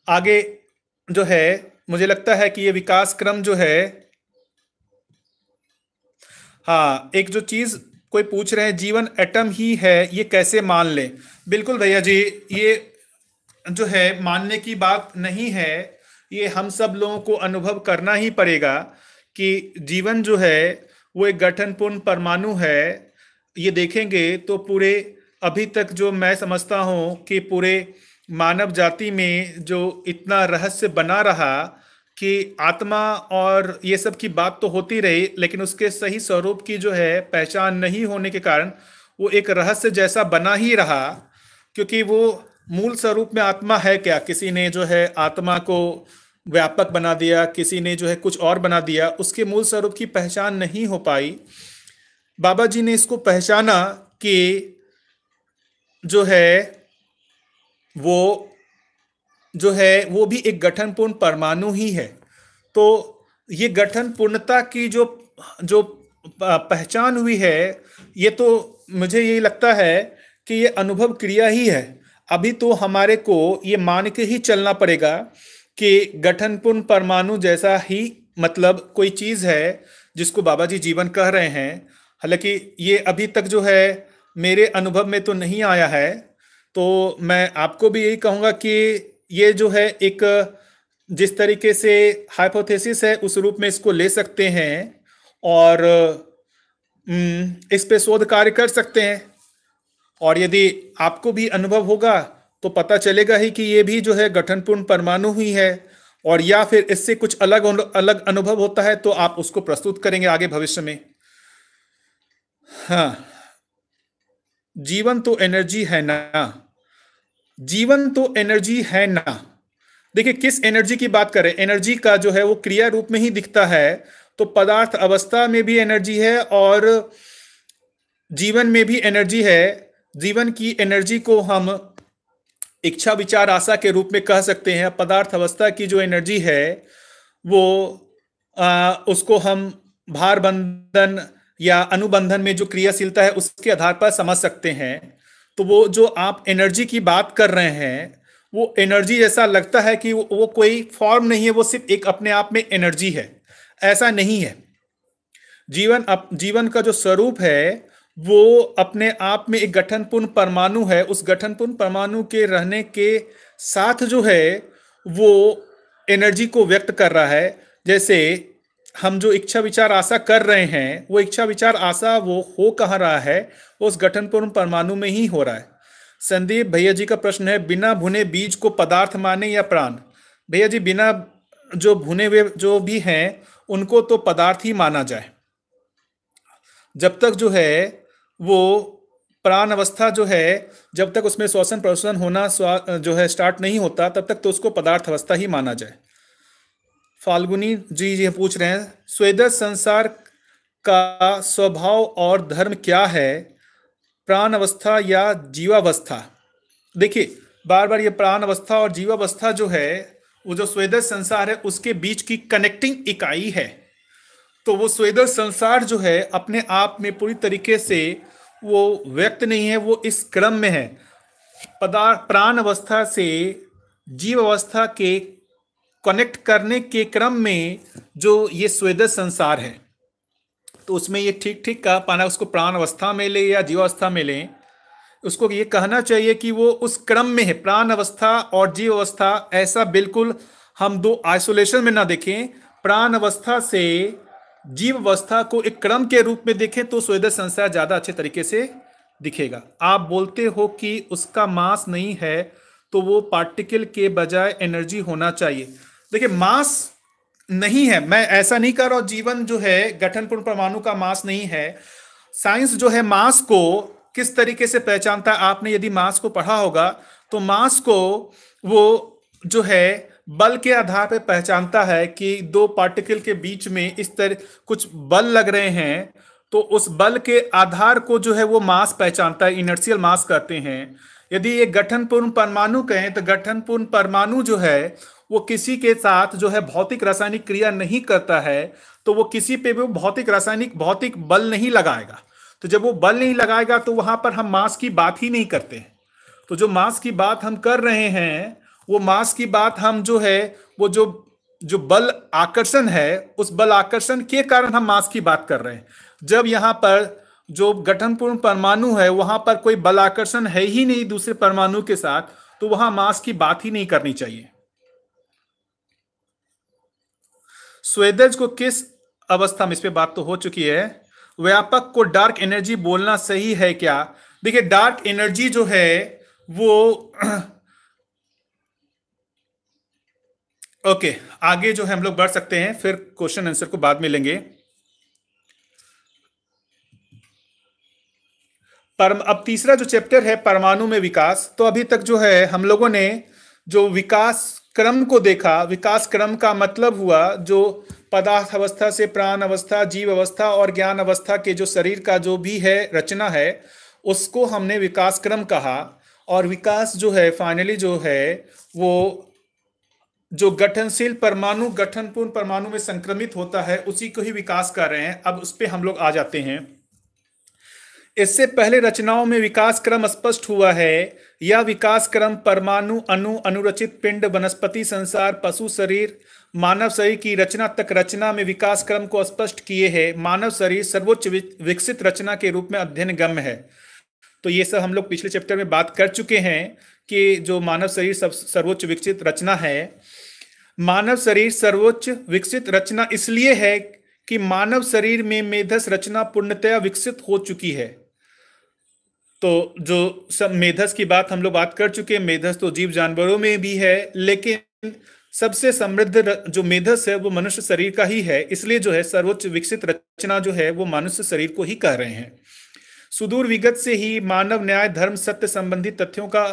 आगे जो है मुझे लगता है कि ये विकास क्रम जो है, हाँ, एक जो चीज कोई पूछ रहे हैं जीवन एटम ही है, ये कैसे मान ले। बिल्कुल भैया जी, ये जो है मानने की बात नहीं है, ये हम सब लोगों को अनुभव करना ही पड़ेगा कि जीवन जो है वो एक गठनपूर्ण परमाणु है। ये देखेंगे तो पूरे अभी तक जो मैं समझता हूँ कि पूरे मानव जाति में जो इतना रहस्य बना रहा कि आत्मा और ये सब की बात तो होती रही, लेकिन उसके सही स्वरूप की जो है पहचान नहीं होने के कारण वो एक रहस्य जैसा बना ही रहा। क्योंकि वो मूल स्वरूप में आत्मा है क्या, किसी ने जो है आत्मा को व्यापक बना दिया, किसी ने जो है कुछ और बना दिया, उसके मूल स्वरूप की पहचान नहीं हो पाई। बाबा जी ने इसको पहचाना कि जो है वो जो है वो भी एक गठनपूर्ण परमाणु ही है। तो ये गठन पूर्णता की जो जो पहचान हुई है, ये तो मुझे ये लगता है कि ये अनुभव क्रिया ही है। अभी तो हमारे को ये मान के ही चलना पड़ेगा कि गठनपूर्ण परमाणु जैसा ही मतलब कोई चीज है जिसको बाबा जी जीवन कह रहे हैं। हालांकि ये अभी तक जो है मेरे अनुभव में तो नहीं आया है। तो मैं आपको भी यही कहूँगा कि ये जो है एक जिस तरीके से हाइपोथेसिस है उस रूप में इसको ले सकते हैं और इस पे शोध कार्य कर सकते हैं। और यदि आपको भी अनुभव होगा तो पता चलेगा ही कि ये भी जो है गठनपूर्ण परमाणु ही है, और या फिर इससे कुछ अलग अलग अनुभव होता है तो आप उसको प्रस्तुत करेंगे आगे भविष्य में। हाँ, जीवन तो एनर्जी है ना, जीवन तो एनर्जी है ना। देखिए किस एनर्जी की बात करें, एनर्जी का जो है वो क्रिया रूप में ही दिखता है। तो पदार्थ अवस्था में भी एनर्जी है और जीवन में भी एनर्जी है। जीवन की एनर्जी को हम इच्छा विचार आशा के रूप में कह सकते हैं। पदार्थ अवस्था की जो एनर्जी है वो उसको हम भार बंधन या अनुबंधन में जो क्रियाशीलता है उसके आधार पर समझ सकते हैं। तो वो जो आप एनर्जी की बात कर रहे हैं वो एनर्जी जैसा लगता है कि वो कोई फॉर्म नहीं है, वो सिर्फ एक अपने आप में एनर्जी है, ऐसा नहीं है। जीवन का जो स्वरूप है वो अपने आप में एक गठनपूर्ण परमाणु है। उस गठनपूर्ण परमाणु के रहने के साथ जो है वो एनर्जी को व्यक्त कर रहा है। जैसे हम जो इच्छा विचार आशा कर रहे हैं वो इच्छा विचार आशा वो हो कहाँ रहा है, वो उस गठनपूर्ण परमाणु में ही हो रहा है। संदीप भैया जी का प्रश्न है बिना भुने बीज को पदार्थ माने या प्राण। भैया जी, बिना जो भुने हुए जो भी हैं उनको तो पदार्थ ही माना जाए। जब तक जो है वो प्राण अवस्था जो है, जब तक उसमें श्वसन प्रश्वसन होना जो है स्टार्ट नहीं होता तब तक तो उसको पदार्थ अवस्था ही माना जाए। फाल्गुनी जी ये पूछ रहे हैं, स्वेदश संसार का स्वभाव और धर्म क्या है, प्राण अवस्था या जीवावस्था? देखिए, बार बार ये प्राण अवस्था और जीवावस्था जो है, वो जो स्वेदश संसार है उसके बीच की कनेक्टिंग इकाई है। तो वो स्वेदश संसार जो है अपने आप में पूरी तरीके से वो व्यक्त नहीं है, वो इस क्रम में है। पदार्थ प्राण अवस्था से जीव अवस्था के कनेक्ट करने के क्रम में जो ये स्वेदश संसार है, तो उसमें ये ठीक ठीक कह पाना, उसको प्राण अवस्था में ले या जीवावस्था में ले, उसको ये कहना चाहिए कि वो उस क्रम में है। प्राण अवस्था और जीव अवस्था ऐसा बिल्कुल हम दो आइसोलेशन में ना देखें। प्राण अवस्था से जीव अवस्था को एक क्रम के रूप में देखें तो स्वेदश संसार ज्यादा अच्छे तरीके से दिखेगा। आप बोलते हो कि उसका मास नहीं है, तो वो पार्टिकल के बजाय एनर्जी होना चाहिए। देखिए, मास नहीं है, मैं ऐसा नहीं कर रहा हूं जीवन जो है गठनपूर्ण परमाणु का मास नहीं है। साइंस जो है मास को किस तरीके से पहचानता है, आपने यदि मास को पढ़ा होगा तो मास को वो जो है बल के आधार पर पहचानता है कि दो पार्टिकल के बीच में इस तरह कुछ बल लग रहे हैं, तो उस बल के आधार को जो है वो मास पहचानता है, इनर्शियल मास कहते हैं। यदि ये गठनपूर्ण परमाणु कहें तो गठनपूर्ण परमाणु जो है वो किसी के साथ जो है भौतिक रासायनिक क्रिया नहीं करता है, तो वो किसी पे भी भौतिक रासायनिक भौतिक बल नहीं लगाएगा। तो जब वो बल नहीं लगाएगा तो वहां पर हम मास की बात ही नहीं करते। तो जो मास की बात हम कर रहे हैं, वो मास की बात हम जो है वो जो जो बल आकर्षण है, उस बल आकर्षण के कारण हम मास की बात कर रहे हैं। जब यहाँ पर जो गठनपूर्ण परमाणु है वहां पर कोई बल आकर्षण है ही नहीं दूसरे परमाणु के साथ, तो वहां मास की बात ही नहीं करनी चाहिए। स्वेदज को किस अवस्था में, इस पे बात तो हो चुकी है। व्यापक को डार्क एनर्जी बोलना सही है क्या? देखिए, डार्क एनर्जी जो है वो ओके, आगे जो है हम लोग बढ़ सकते हैं, फिर क्वेश्चन आंसर को बाद में लेंगे। अब तीसरा जो चैप्टर है परमाणु में विकास, तो अभी तक जो है हम लोगों ने जो विकास क्रम को देखा। विकास क्रम का मतलब हुआ जो पदार्थ अवस्था से प्राण अवस्था, जीव अवस्था और ज्ञान अवस्था के जो शरीर का जो भी है रचना है, उसको हमने विकास क्रम कहा। और विकास जो है फाइनली जो है वो जो गठनशील परमाणु गठनपूर्ण परमाणु में संक्रमित होता है उसी को ही विकास कर रहे हैं। अब उस पर हम लोग आ जाते हैं। इससे पहले रचनाओं में विकास क्रम स्पष्ट हुआ है। यह विकास क्रम परमाणु, अणु, अनुरचित पिंड, वनस्पति संसार, पशु शरीर, मानव शरीर की रचना तक रचना में विकास क्रम को स्पष्ट किए है। मानव शरीर सर्वोच्च विकसित रचना के रूप में अध्ययन गम्य है। तो ये सब हम लोग पिछले चैप्टर में बात कर चुके हैं कि जो मानव शरीर सर्वोच्च विकसित रचना है। मानव शरीर सर्वोच्च विकसित रचना इसलिए है कि मानव शरीर में मेधस रचना पूर्णतया विकसित हो चुकी है। तो जो सब मेधस की बात हम लोग बात कर चुके हैं, मेधस तो जीव जानवरों में भी है, लेकिन सबसे समृद्ध जो मेधस है वो मनुष्य शरीर का ही है। इसलिए जो है सर्वोच्च विकसित रचना जो है वो मनुष्य शरीर को ही कह रहे हैं। सुदूर विगत से ही मानव न्याय, धर्म, सत्य संबंधी तथ्यों का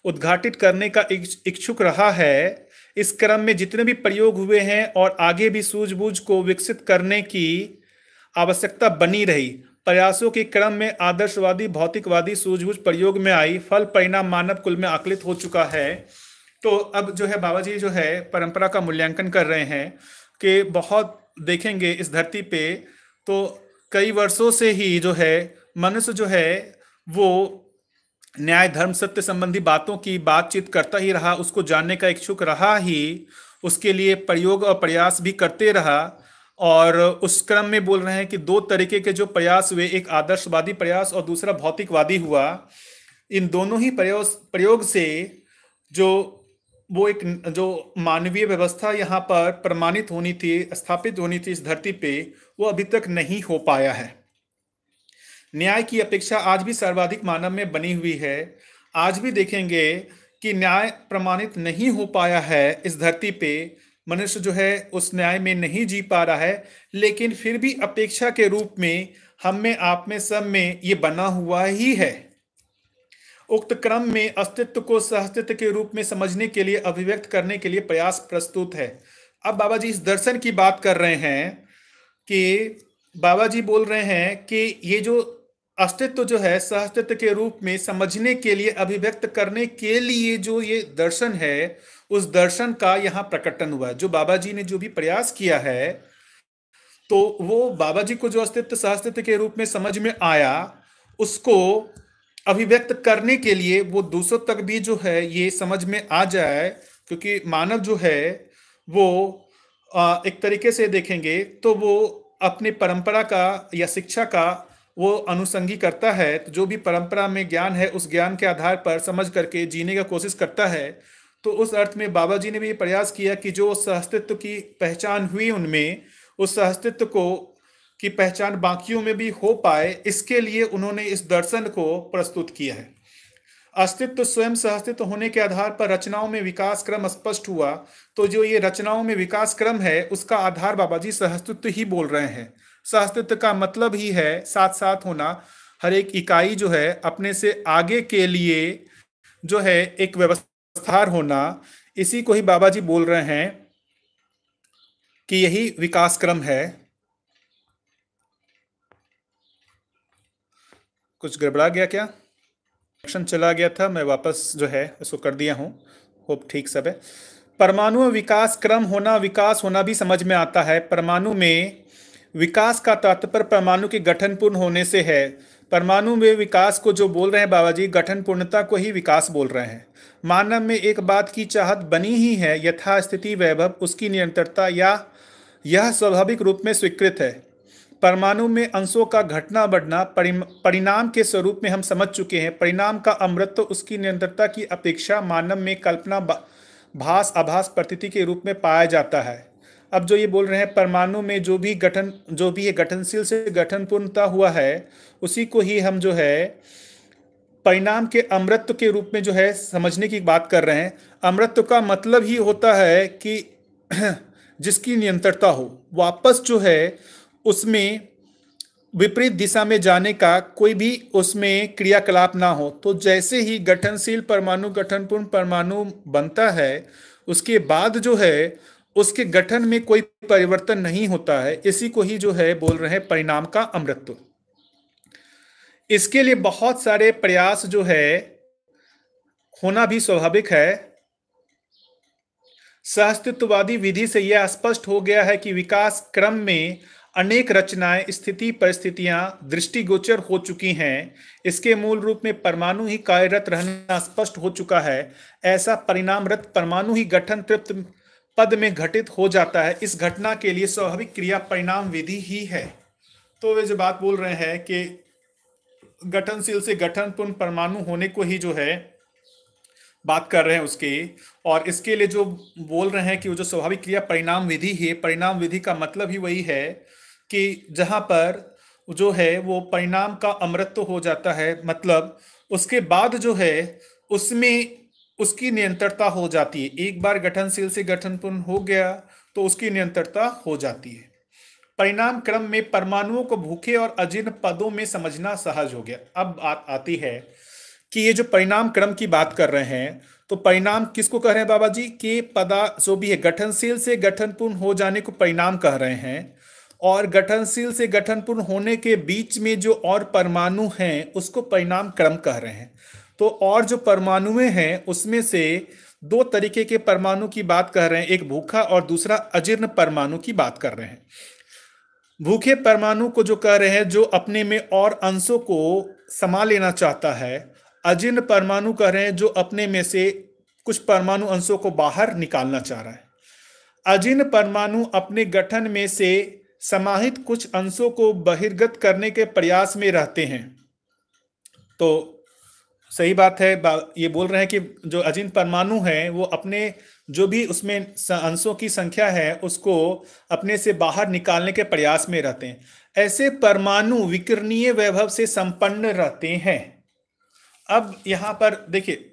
उद्घाटित करने का इच्छुक रहा है। इस क्रम में जितने भी प्रयोग हुए हैं और आगे भी सूझबूझ को विकसित करने की आवश्यकता बनी रही। प्रयासों के क्रम में आदर्शवादी, भौतिकवादी सूझबूझ प्रयोग में आई। फल परिणाम मानव कुल में आकलित हो चुका है। तो अब जो है बाबा जी जो है परंपरा का मूल्यांकन कर रहे हैं कि बहुत देखेंगे इस धरती पे तो कई वर्षों से ही जो है मनुष्य जो है वो न्याय, धर्म, सत्य संबंधी बातों की बातचीत करता ही रहा, उसको जानने का इच्छुक रहा ही, उसके लिए प्रयोग और प्रयास भी करते रहा। और उस क्रम में बोल रहे हैं कि दो तरीके के जो प्रयास हुए, एक आदर्शवादी प्रयास और दूसरा भौतिकवादी हुआ। इन दोनों ही प्रयोग से जो वो एक जो मानवीय व्यवस्था यहाँ पर प्रमाणित होनी थी, स्थापित होनी थी इस धरती पे, वो अभी तक नहीं हो पाया है। न्याय की अपेक्षा आज भी सर्वाधिक मानव में बनी हुई है। आज भी देखेंगे कि न्याय प्रमाणित नहीं हो पाया है इस धरती पे। मनुष्य जो है उस न्याय में नहीं जी पा रहा है, लेकिन फिर भी अपेक्षा के रूप में हम में, आप में, सब में ये बना हुआ ही है। उक्त क्रम में अस्तित्व को सहअस्तित्व के रूप में समझने के लिए, अभिव्यक्त करने के लिए प्रयास प्रस्तुत है। अब बाबा जी इस दर्शन की बात कर रहे हैं कि बाबा जी बोल रहे हैं कि ये जो अस्तित्व जो है सहअस्तित्व के रूप में समझने के लिए, अभिव्यक्त करने के लिए जो ये दर्शन है, उस दर्शन का यहाँ प्रकटन हुआ है। जो बाबा जी ने जो भी प्रयास किया है, तो वो बाबा जी को जो अस्तित्व सहअस्तित्व के रूप में समझ में आया, उसको अभिव्यक्त करने के लिए वो दूसरों तक भी जो है ये समझ में आ जाए। क्योंकि मानव जो है वो एक तरीके से देखेंगे तो वो अपने परंपरा का या शिक्षा का वो अनुसंगी करता है। तो जो भी परंपरा में ज्ञान है, उस ज्ञान के आधार पर समझ करके जीने का कोशिश करता है। तो उस अर्थ में बाबा जी ने भी प्रयास किया कि जो सहअस्तित्व की पहचान हुई उनमें, उस सहअस्तित्व को की पहचान बाकियों में भी हो पाए, इसके लिए उन्होंने इस दर्शन को प्रस्तुत किया है। अस्तित्व स्वयं सहअस्तित्व होने के आधार पर रचनाओं में विकास क्रम स्पष्ट हुआ। तो जो ये रचनाओं में विकास क्रम है, उसका आधार बाबा जी सहअस्तित्व ही बोल रहे हैं। सहअस्तित्व का मतलब ही है साथ साथ होना। हर एक इकाई जो है अपने से आगे के लिए जो है एक व्यवस्था होना, इसी को ही बाबा जी बोल रहे हैं कि यही विकास क्रम है। कुछ गड़बड़ा गया क्या? कनेक्शन चला गया था, मैं वापस जो है इसको कर दिया हूँ। होप ठीक सब है। परमाणु में विकास क्रम होना, विकास होना भी समझ में आता है। परमाणु में विकास का तात्पर्य परमाणु के गठन पूर्ण होने से है। परमाणु में विकास को जो बोल रहे हैं बाबा जी, गठन पूर्णता को ही विकास बोल रहे हैं। मानव में एक बात की चाहत बनी ही है, यथास्थिति वैभव, उसकी निरंतरता, या यह स्वाभाविक रूप में स्वीकृत है। परमाणु में अंशों का घटना बढ़ना परिणाम के स्वरूप में हम समझ चुके हैं। परिणाम का अमृत तो उसकी निरंतरता की अपेक्षा मानव में कल्पना भास आभास प्रतीति के रूप में पाया जाता है। अब जो ये बोल रहे हैं परमाणु में जो भी है गठनशील से गठन पूर्णता हुआ है, उसी को ही हम जो है परिणाम के अमृत के रूप में जो है समझने की बात कर रहे हैं। अमृत का मतलब ही होता है कि जिसकी निरंतरता हो, वापस जो है उसमें विपरीत दिशा में जाने का कोई भी उसमें क्रियाकलाप ना हो। तो जैसे ही गठनशील परमाणु गठनपूर्ण परमाणु बनता है, उसके बाद जो है उसके गठन में कोई परिवर्तन नहीं होता है। इसी को ही जो है बोल रहे हैं परिणाम का अमृतत्व। इसके लिए बहुत सारे प्रयास जो है होना भी स्वाभाविक है। सहअस्तित्ववादी विधि से यह स्पष्ट हो गया है कि विकास क्रम में अनेक रचनाएं, स्थिति, परिस्थितियां दृष्टिगोचर हो चुकी हैं। इसके मूल रूप में परमाणु ही कार्यरत रहना स्पष्ट हो चुका है। ऐसा परिणामरत परमाणु ही गठन तृप्त पद में घटित हो जाता है। इस घटना के लिए स्वाभाविक क्रिया परिणाम विधि ही है। तो वे जो बात बोल रहे हैं कि गठनशील से गठनपूर्ण परमाणु होने को ही जो है बात कर रहे हैं उसकी, और इसके लिए जो बोल रहे हैं कि वो जो स्वाभाविक क्रिया परिणाम विधि है, परिणाम विधि का मतलब ही वही है कि जहां पर जो है वो परिणाम का अमृत हो जाता है। मतलब उसके बाद जो है उसमें उसकी निरंतरता हो जाती है। एक बार गठनशील से गठनपूर्ण हो गया तो उसकी निरंतरता हो जाती है। परिणाम क्रम में परमाणुओं को भूखे और अजीर्ण पदों में समझना सहज हो गया। अब बात आती है कि ये जो परिणाम क्रम की बात कर रहे हैं, तो परिणाम किसको कह रहे हैं बाबा जी? कि पदा जो भी है गठनशील से गठनपूर्ण हो जाने को परिणाम कह रहे हैं, और गठनशील से गठनपूर्ण होने के बीच में जो और परमाणु हैं उसको परिणाम क्रम कह रहे हैं। तो और जो परमाणुएं हैं उसमें से दो तरीके के परमाणु की बात कर रहे हैं, एक भूखा और दूसरा अजीर्ण परमाणु की बात कर रहे हैं। भूखे परमाणु को जो कह रहे हैं जो अपने में और अंशों को समा लेना चाहता है। अजीर्ण परमाणु कह रहे हैं जो अपने में से कुछ परमाणु अंशों को बाहर निकालना चाह रहा है। अजीर्ण परमाणु अपने गठन में से समाहित कुछ अंशों को बहिर्गत करने के प्रयास में रहते हैं। तो सही बात है, ये बोल रहे हैं कि जो अजीर्ण परमाणु हैं वो अपने जो भी उसमें अंशों की संख्या है उसको अपने से बाहर निकालने के प्रयास में रहते हैं। ऐसे परमाणु विकिरणीय वैभव से संपन्न रहते हैं। अब यहाँ पर देखिए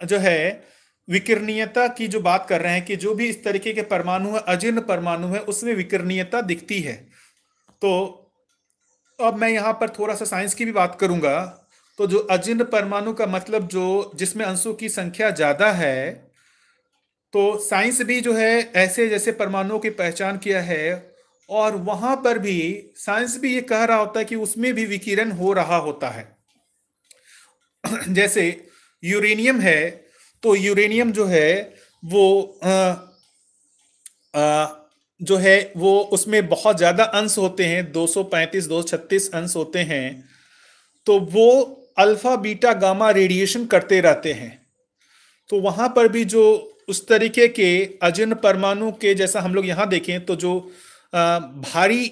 जो है विकिरणीयता की जो बात कर रहे हैं कि जो भी इस तरीके के परमाणु है, अजीर्ण परमाणु है, उसमें विकिरणीयता दिखती है। तो अब मैं यहाँ पर थोड़ा सा साइंस की भी बात करूंगा। तो जो अजीर्ण परमाणु का मतलब जो जिसमें अंशों की संख्या ज्यादा है, तो साइंस भी जो है ऐसे जैसे परमाणुओं की पहचान किया है, और वहां पर भी साइंस भी ये कह रहा होता है कि उसमें भी विकिरण हो रहा होता है। जैसे यूरेनियम है, तो यूरेनियम जो है वो जो है वो उसमें बहुत ज्यादा अंश होते हैं, 235 236 अंश होते हैं। तो वो अल्फा बीटा गामा रेडिएशन करते रहते हैं। तो वहां पर भी जो उस तरीके के अजिन परमाणु के जैसा हम लोग यहाँ देखें तो जो भारी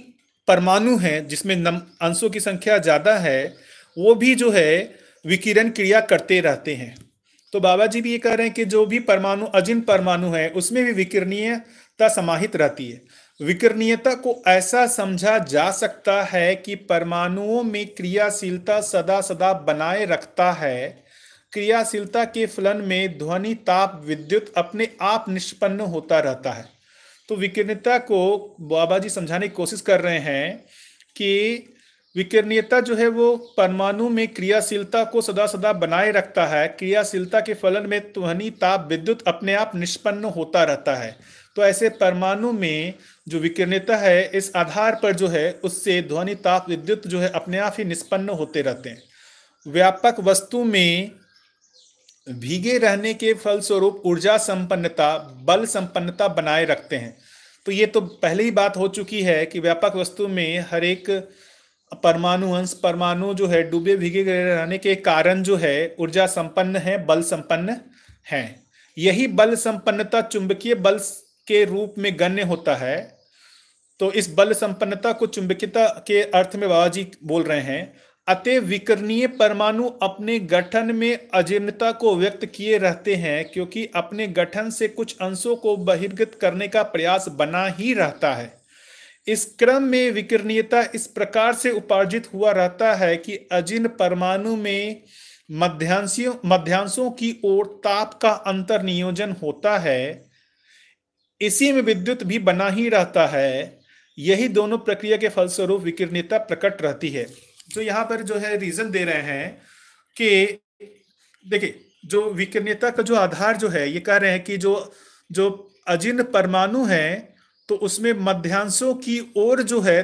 परमाणु हैं जिसमें अंशों की संख्या ज्यादा है, वो भी जो है विकिरण क्रिया करते रहते हैं। तो बाबा जी भी ये कह रहे हैं कि जो भी परमाणु अजिन परमाणु है उसमें भी विकिरणीयता समाहित रहती है। विकिरणीयता को ऐसा समझा जा सकता है कि परमाणुओं में क्रियाशीलता सदा सदा बनाए रखता है। क्रियाशीलता के फलन में ध्वनि ताप विद्युत अपने आप निष्पन्न होता रहता है। तो विकिरणीयता को बाबा जी समझाने की कोशिश कर रहे हैं कि विकिरणीयता जो है वो परमाणु में क्रियाशीलता को सदा सदा बनाए रखता है। क्रियाशीलता के फलन में ध्वनि ताप विद्युत अपने आप निष्पन्न होता रहता है। तो ऐसे परमाणु में जो विकिरणीयता है इस आधार पर जो है उससे ध्वनि ताप विद्युत जो है अपने आप ही निष्पन्न होते रहते हैं। व्यापक वस्तु में भीगे रहने के फलस्वरूप ऊर्जा संपन्नता बल संपन्नता बनाए रखते हैं। तो ये तो पहले ही बात हो चुकी है कि व्यापक वस्तु में हर एक परमाणु अंश परमाणु जो है डूबे भीगे रहने के कारण जो है ऊर्जा संपन्न है, बल संपन्न है। यही बल संपन्नता चुंबकीय बल के रूप में गण्य होता है। तो इस बल संपन्नता को चुंबकीयता के अर्थ में बाबा जी बोल रहे हैं। अतः विकिरणीय परमाणु अपने गठन में अजीर्णता को व्यक्त किए रहते हैं, क्योंकि अपने गठन से कुछ अंशों को बहिर्गत करने का प्रयास बना ही रहता है। इस क्रम में विकिरणीयता इस प्रकार से उपार्जित हुआ रहता है कि अजीर्ण परमाणु में मध्यांशों की ओर ताप का अंतर नियोजन होता है। इसी में विद्युत भी बना ही रहता है। यही दोनों प्रक्रिया के फलस्वरूप विकिरणीयता प्रकट रहती है। जो यहाँ पर जो है रीजन दे रहे हैं कि देखिए जो विकिरणीयता का जो आधार जो है ये कह रहे हैं कि जो जो अजीर्ण परमाणु है तो उसमें मध्यांशों की ओर जो है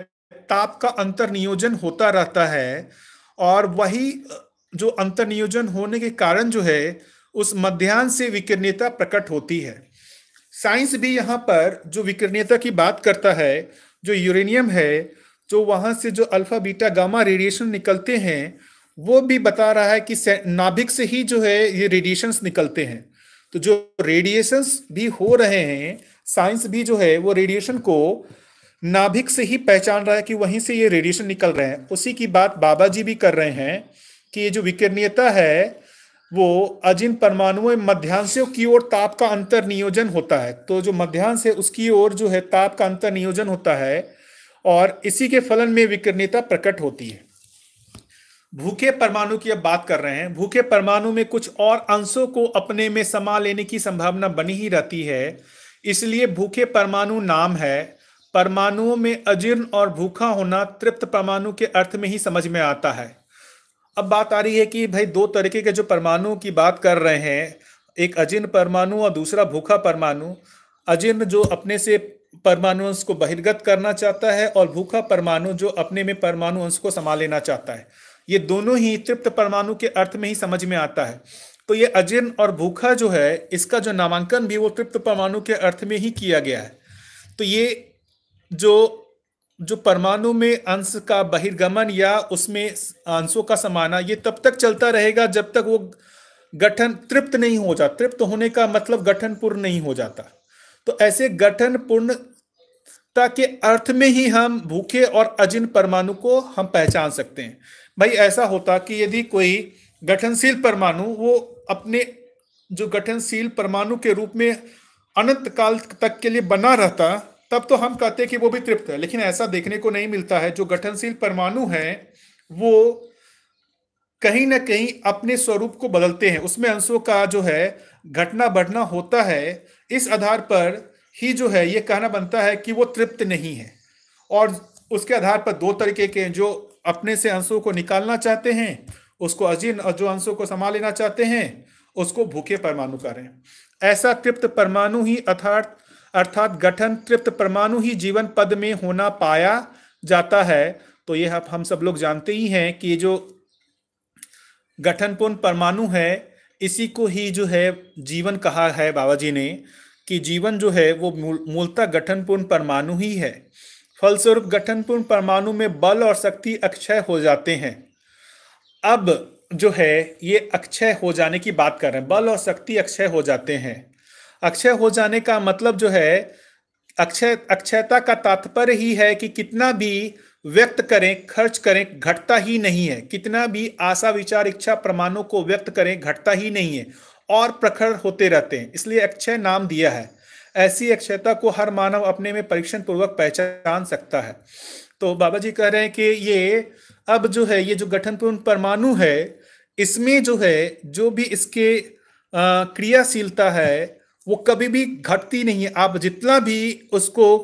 ताप का अंतर नियोजन होता रहता है, और वही जो अंतर नियोजन होने के कारण जो है उस मध्यांश से विकिरणीयता प्रकट होती है। साइंस भी यहाँ पर जो विकिरणीयता की बात करता है, जो यूरेनियम है जो वहां से जो अल्फा बीटा गामा रेडिएशन निकलते हैं वो भी बता रहा है कि नाभिक से ही जो है ये रेडिएशंस निकलते हैं। तो जो रेडिएशंस भी हो रहे हैं साइंस भी जो है वो रेडिएशन को नाभिक से ही पहचान रहा है कि वहीं से ये रेडिएशन निकल रहे हैं। उसी की बात बाबा जी भी कर रहे हैं कि ये जो विकिरणीयता है वो अजीर्ण परमाणुओं में मध्यांशों की ओर ताप का अंतर नियोजन होता है। तो जो मध्यांश है उसकी ओर जो है ताप का अंतर नियोजन होता है और इसी के फलन में विकिरणीयता प्रकट होती है। भूखे परमाणु की अब बात कर रहे हैं। भूखे परमाणु में कुछ और अंशों को अपने में समा लेने की संभावना बनी ही रहती है, इसलिए भूखे परमाणु नाम है। परमाणुओं में अजीर्ण और भूखा होना तृप्त परमाणु के अर्थ में ही समझ में आता है। अब बात आ रही है कि भाई दो तरीके के जो परमाणु की बात कर रहे हैं, एक अजीर्ण परमाणु और दूसरा भूखा परमाणु। अजीर्ण जो अपने से परमाणु अंश को बहिर्गत करना चाहता है और भूखा परमाणु जो अपने में परमाणु अंश को समा लेना चाहता है। ये दोनों ही तृप्त परमाणु के अर्थ में ही समझ में आता है। तो ये अजीर्ण और भूखा जो है इसका जो नामांकन भी वो तृप्त परमाणु के अर्थ में ही किया गया है। तो ये जो परमाणु में अंश का बहिर्गमन या उसमें अंशों का समाना ये तब तक चलता रहेगा जब तक वो गठन तृप्त नहीं हो जाता। तृप्त होने का मतलब गठन पूर्ण नहीं हो जाता। तो ऐसे गठन पूर्णता के अर्थ में ही हम भूखे और अजीर्ण परमाणु को हम पहचान सकते हैं। भाई ऐसा होता कि यदि कोई गठनशील परमाणु वो अपने जो गठनशील परमाणु के रूप में अनंत काल तक के लिए बना रहता तब तो हम कहते कि वो भी तृप्त है, लेकिन ऐसा देखने को नहीं मिलता है। जो गठनशील परमाणु है वो कहीं ना कहीं अपने स्वरूप को बदलते हैं, उसमें अंशों का जो है घटना बढ़ना होता है। इस आधार पर ही जो है ये कहना बनता है कि वो तृप्त नहीं है। और उसके आधार पर दो तरीके के जो अपने से अंशों को निकालना चाहते हैं उसको अजीर्ण, और जो अंशों को समा लेना चाहते हैं उसको भूखे परमाणु कह रहे हैं। ऐसा तृप्त परमाणु ही अर्थात अर्थात गठन तृप्त परमाणु ही जीवन पद में होना पाया जाता है। तो ये हम सब लोग जानते ही हैं कि ये जो गठनपूर्ण परमाणु है, इसी को ही जो है जीवन कहा है बाबा जी ने, कि जीवन जो है वो मूलतः गठनपूर्ण परमाणु ही है। फलस्वरूप गठनपूर्ण परमाणु में बल और शक्ति अक्षय हो जाते हैं। अब जो है ये अक्षय हो जाने की बात कर रहे हैं, बल और शक्ति अक्षय हो जाते हैं। अक्षय हो जाने का मतलब जो है, अक्षयता का तात्पर्य ही है कि कितना भी व्यक्त करें खर्च करें घटता ही नहीं है, कितना भी आशा विचार इच्छा प्रमाणों को व्यक्त करें घटता ही नहीं है और प्रखर होते रहते हैं, इसलिए अक्षय नाम दिया है। ऐसी अक्षयता को हर मानव अपने में परीक्षण पूर्वक पहचान सकता है। तो बाबा जी कह रहे हैं कि ये अब जो है ये जो गठनपूर्ण परमाणु है, इसमें जो है जो भी इसके क्रियाशीलता है वो कभी भी घटती नहीं है। आप जितना भी उसको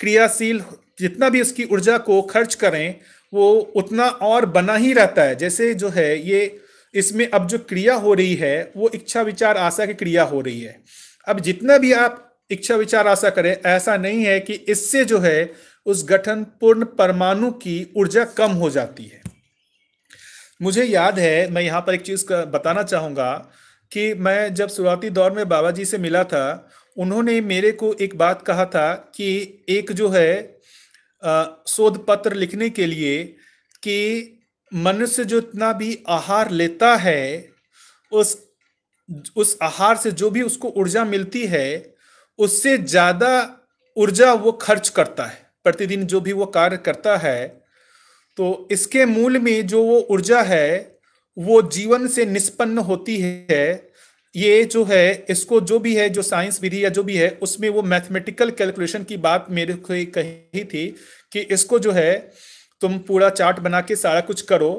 क्रियाशील, जितना भी उसकी ऊर्जा को खर्च करें वो उतना और बना ही रहता है। जैसे जो है ये इसमें अब जो क्रिया हो रही है वो इच्छा विचार आशा की क्रिया हो रही है। अब जितना भी आप इच्छा विचार आशा करें, ऐसा नहीं है कि इससे जो है उस गठन पूर्ण परमाणु की ऊर्जा कम हो जाती है। मुझे याद है, मैं यहाँ पर एक चीज बताना चाहूंगा कि मैं जब शुरुआती दौर में बाबा जी से मिला था, उन्होंने मेरे को एक बात कहा था कि एक जो है शोध पत्र लिखने के लिए कि मनुष्य जो इतना भी आहार लेता है उस आहार से जो भी उसको ऊर्जा मिलती है उससे ज्यादा ऊर्जा वो खर्च करता है प्रतिदिन जो भी वो कार्य करता है। तो इसके मूल में जो वो ऊर्जा है वो जीवन से निष्पन्न होती है। ये जो है इसको जो भी है जो साइंस विधि या जो भी है उसमें वो मैथमेटिकल कैलकुलेशन की बात मेरे को कही थी कि इसको जो है तुम पूरा चार्ट बना के सारा कुछ करो।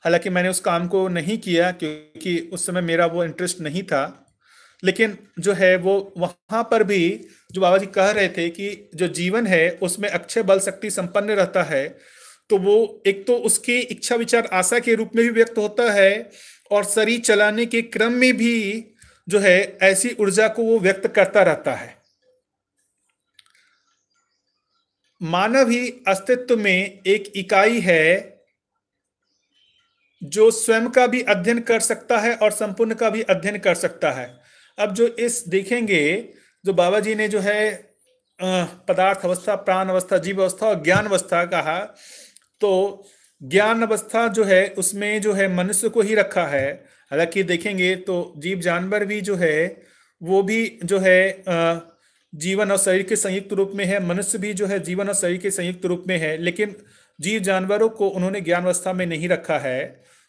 हालांकि मैंने उस काम को नहीं किया क्योंकि उस समय मेरा वो इंटरेस्ट नहीं था, लेकिन जो है वो वहां पर भी जो बाबा जी कह रहे थे कि जो जीवन है उसमें अक्षय बल शक्ति संपन्न रहता है, तो वो एक तो उसके इच्छा विचार आशा के रूप में भी व्यक्त होता है और शरीर चलाने के क्रम में भी जो है ऐसी ऊर्जा को वो व्यक्त करता रहता है। मानव ही अस्तित्व में एक इकाई है जो स्वयं का भी अध्ययन कर सकता है और संपूर्ण का भी अध्ययन कर सकता है। अब जो इस देखेंगे जो बाबा जी ने जो है पदार्थ अवस्था, प्राण अवस्था, जीव अवस्था और ज्ञान अवस्था कहा, तो ज्ञान अवस्था जो है उसमें जो है मनुष्य को ही रखा है। हालांकि देखेंगे तो जीव जानवर भी जो है वो भी जो है जीवन और शरीर के संयुक्त रूप में है, मनुष्य भी जो है जीवन और शरीर के संयुक्त रूप में है, लेकिन जीव जानवरों को उन्होंने ज्ञान अवस्था में नहीं रखा है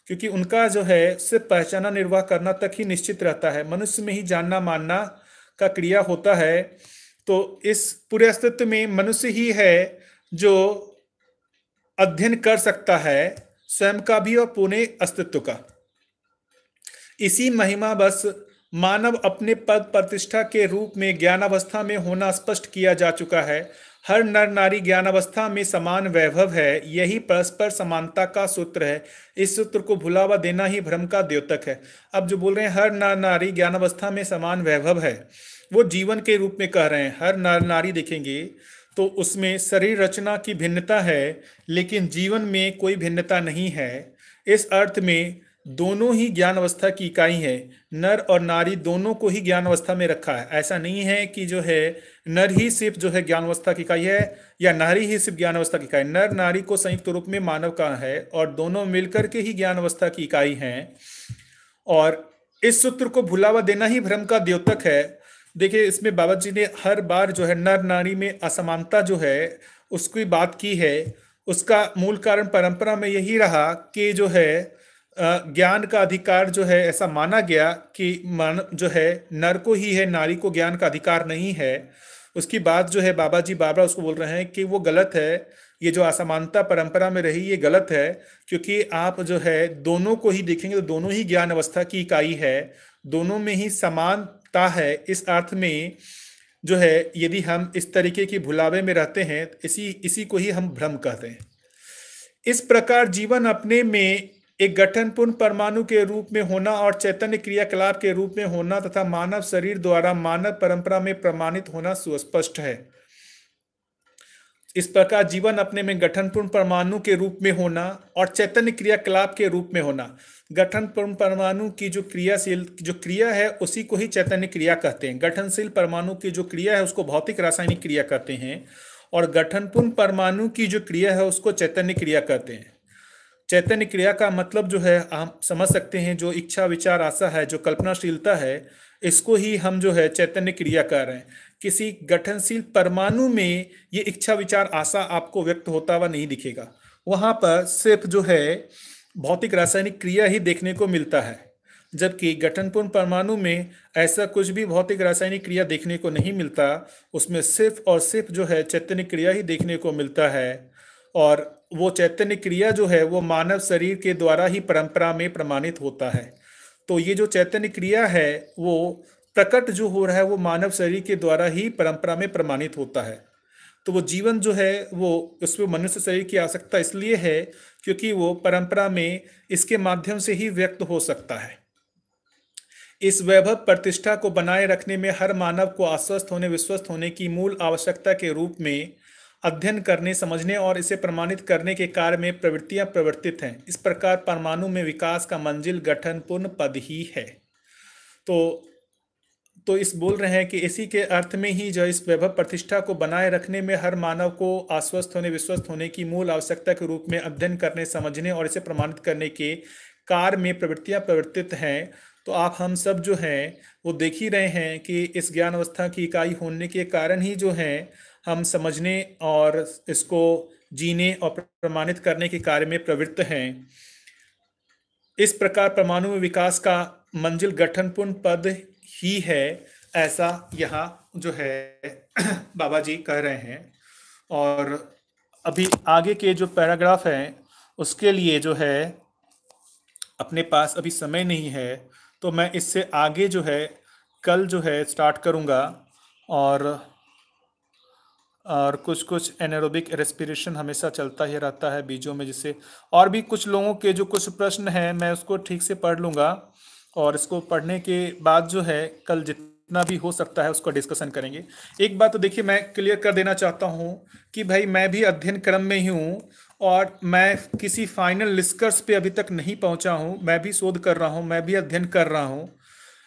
क्योंकि उनका जो है सिर्फ पहचाना निर्वाह करना तक ही निश्चित रहता है। मनुष्य में ही जानना मानना का क्रिया होता है। तो इस पूरे अस्तित्व में मनुष्य ही है जो अध्ययन कर सकता है स्वयं का भी और पूर्ण अस्तित्व का। इसी महिमा बस मानव अपने पद प्रतिष्ठा के रूप में ज्ञानावस्था में होना स्पष्ट किया जा चुका है। हर नर नारी ज्ञानावस्था में समान वैभव है, यही परस्पर समानता का सूत्र है। इस सूत्र को भुलावा देना ही भ्रम का द्योतक है। अब जो बोल रहे हैं हर नर नारी ज्ञानावस्था में समान वैभव है, वो जीवन के रूप में कह रहे हैं। हर नर नारी देखेंगे तो उसमें शरीर रचना की भिन्नता है लेकिन जीवन में कोई भिन्नता नहीं है। इस अर्थ में दोनों ही ज्ञान अवस्था की इकाई है। नर और नारी दोनों को ही ज्ञान अवस्था में रखा है। ऐसा नहीं है कि जो है नर ही सिर्फ जो है ज्ञान अवस्था की इकाई है या नारी ही सिर्फ ज्ञान अवस्था की इकाई। नर नारी को संयुक्त रूप में मानव का है और दोनों मिलकर के ही ज्ञान अवस्था की इकाई हैं। और इस सूत्र को भुलावा देना ही भ्रम का द्योतक है। देखिए इसमें बाबा जी ने हर बार जो है नर नारी में असमानता जो है उसकी बात की है। उसका मूल कारण परंपरा में यही रहा कि जो है ज्ञान का अधिकार जो है ऐसा माना गया कि मन जो है नर को ही है, नारी को ज्ञान का अधिकार नहीं है। उसकी बात जो है बाबा जी बार बार उसको बोल रहे हैं कि वो गलत है। ये जो असमानता परंपरा में रही ये गलत है क्योंकि आप जो है दोनों को ही देखेंगे तो दोनों ही ज्ञान अवस्था की इकाई है, दोनों में ही समानता है। इस अर्थ में जो है यदि हम इस तरीके की भुलावे में रहते हैं इसी को ही हम भ्रम कहते हैं। इस प्रकार जीवन अपने में एक गठनपूर्ण परमाणु के रूप में होना और चैतन्य क्रियाकलाप के रूप में होना तथा मानव शरीर द्वारा मानव परंपरा में प्रमाणित होना सुस्पष्ट है। इस प्रकार जीवन अपने में गठनपूर्ण परमाणु के रूप में होना और चैतन्य क्रियाकलाप के रूप में होना। गठनपूर्ण परमाणु की जो क्रिया है उसी को ही चैतन्य क्रिया कहते हैं। गठनशील परमाणु की जो क्रिया है उसको भौतिक रासायनिक क्रिया कहते हैं और गठनपूर्ण परमाणु की जो क्रिया है उसको चैतन्य क्रिया कहते हैं। चैतन्य क्रिया का मतलब जो है हम समझ सकते हैं, जो इच्छा विचार आशा है, जो कल्पनाशीलता है, इसको ही हम जो है चैतन्य क्रिया कह रहे हैं। किसी गठनशील परमाणु में ये इच्छा विचार आशा आपको व्यक्त होता हुआ नहीं दिखेगा। वहां पर सिर्फ जो है भौतिक रासायनिक क्रिया ही देखने को मिलता है, जबकि गठनपूर्ण परमाणु में ऐसा कुछ भी भौतिक रासायनिक क्रिया देखने को नहीं मिलता। उसमें सिर्फ और सिर्फ जो है चैतन्य क्रिया ही देखने को मिलता है और वो चैतन्य क्रिया जो है वो मानव शरीर के द्वारा ही परंपरा में प्रमाणित होता है। तो ये जो चैतन्य क्रिया है वो प्रकट जो हो रहा है वो मानव शरीर के द्वारा ही परंपरा में प्रमाणित होता है। तो वो जीवन जो है वो उसमें मनुष्य शरीर की आवश्यकता इसलिए है क्योंकि वो परंपरा में इसके माध्यम से ही व्यक्त हो सकता है। इस वैभव प्रतिष्ठा को बनाए रखने में हर मानव को आश्वस्त होने विश्वस्त होने की मूल आवश्यकता के रूप में अध्ययन करने, समझने और इसे प्रमाणित करने के कार्य में प्रवृत्तियां प्रवर्तित हैं। इस प्रकार परमाणु में विकास का मंजिल गठनपूर्ण पद ही है। तो इस बोल रहे हैं कि इसी के अर्थ में ही जो इस वैभव प्रतिष्ठा को बनाए रखने में हर मानव को आश्वस्त होने विश्वस्त होने की मूल आवश्यकता के रूप में अध्ययन करने, समझने और इसे प्रमाणित करने के कार्य में प्रवृत्तियां प्रवर्तित हैं। तो आप हम सब जो हैं वो देख ही रहे हैं कि इस ज्ञान अवस्था की इकाई होने के कारण ही जो है हम समझने और इसको जीने और प्रमाणित करने के कार्य में प्रवृत्त हैं। इस प्रकार परमाणु में विकास का मंजिल गठनपूर्ण पद ही है, ऐसा यहाँ जो है बाबा जी कह रहे हैं। और अभी आगे के जो पैराग्राफ हैं उसके लिए जो है अपने पास अभी समय नहीं है, तो मैं इससे आगे जो है कल जो है स्टार्ट करूँगा। और कुछ कुछ एनारोबिक रेस्पिरेशन हमेशा चलता ही रहता है बीचों में, जिससे और भी कुछ लोगों के जो कुछ प्रश्न हैं मैं उसको ठीक से पढ़ लूँगा और इसको पढ़ने के बाद जो है कल जितना भी हो सकता है उसको डिस्कशन करेंगे। एक बात तो देखिए मैं क्लियर कर देना चाहता हूँ कि भाई मैं भी अध्ययन क्रम में ही हूँ और मैं किसी फाइनल निष्कर्ष पे अभी तक नहीं पहुँचा हूँ। मैं भी शोध कर रहा हूँ, मैं भी अध्ययन कर रहा हूँ।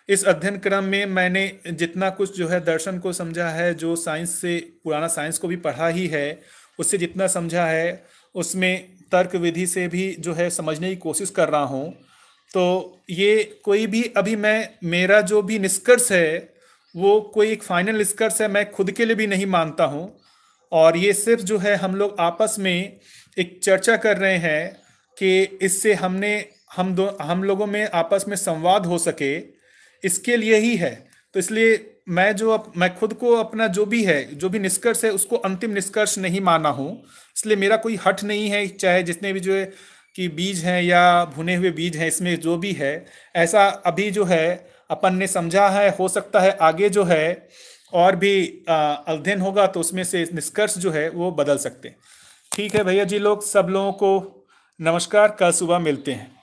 इस अध्ययन क्रम में मैंने जितना कुछ जो है दर्शन को समझा है, जो साइंस से पुराना साइंस को भी पढ़ा ही है, उससे जितना समझा है उसमें तर्क विधि से भी जो है समझने की कोशिश कर रहा हूँ। तो ये कोई भी अभी मेरा जो भी निष्कर्ष है वो कोई एक फाइनल निष्कर्ष है, मैं खुद के लिए भी नहीं मानता हूँ। और ये सिर्फ जो है हम लोग आपस में एक चर्चा कर रहे हैं कि इससे हम लोगों में आपस में संवाद हो सके, इसके लिए ही है। तो इसलिए मैं खुद को अपना जो भी निष्कर्ष है उसको अंतिम निष्कर्ष नहीं माना हूँ। इसलिए मेरा कोई हठ नहीं है, चाहे जितने भी जो है कि बीज हैं या भुने हुए बीज हैं, इसमें जो भी है ऐसा अभी जो है अपन ने समझा है। हो सकता है आगे जो है और भी अध्ययन होगा तो उसमें से निष्कर्ष जो है वो बदल सकते हैं। ठीक है भैया जी लोग, सब लोगों को नमस्कार, कल सुबह मिलते हैं।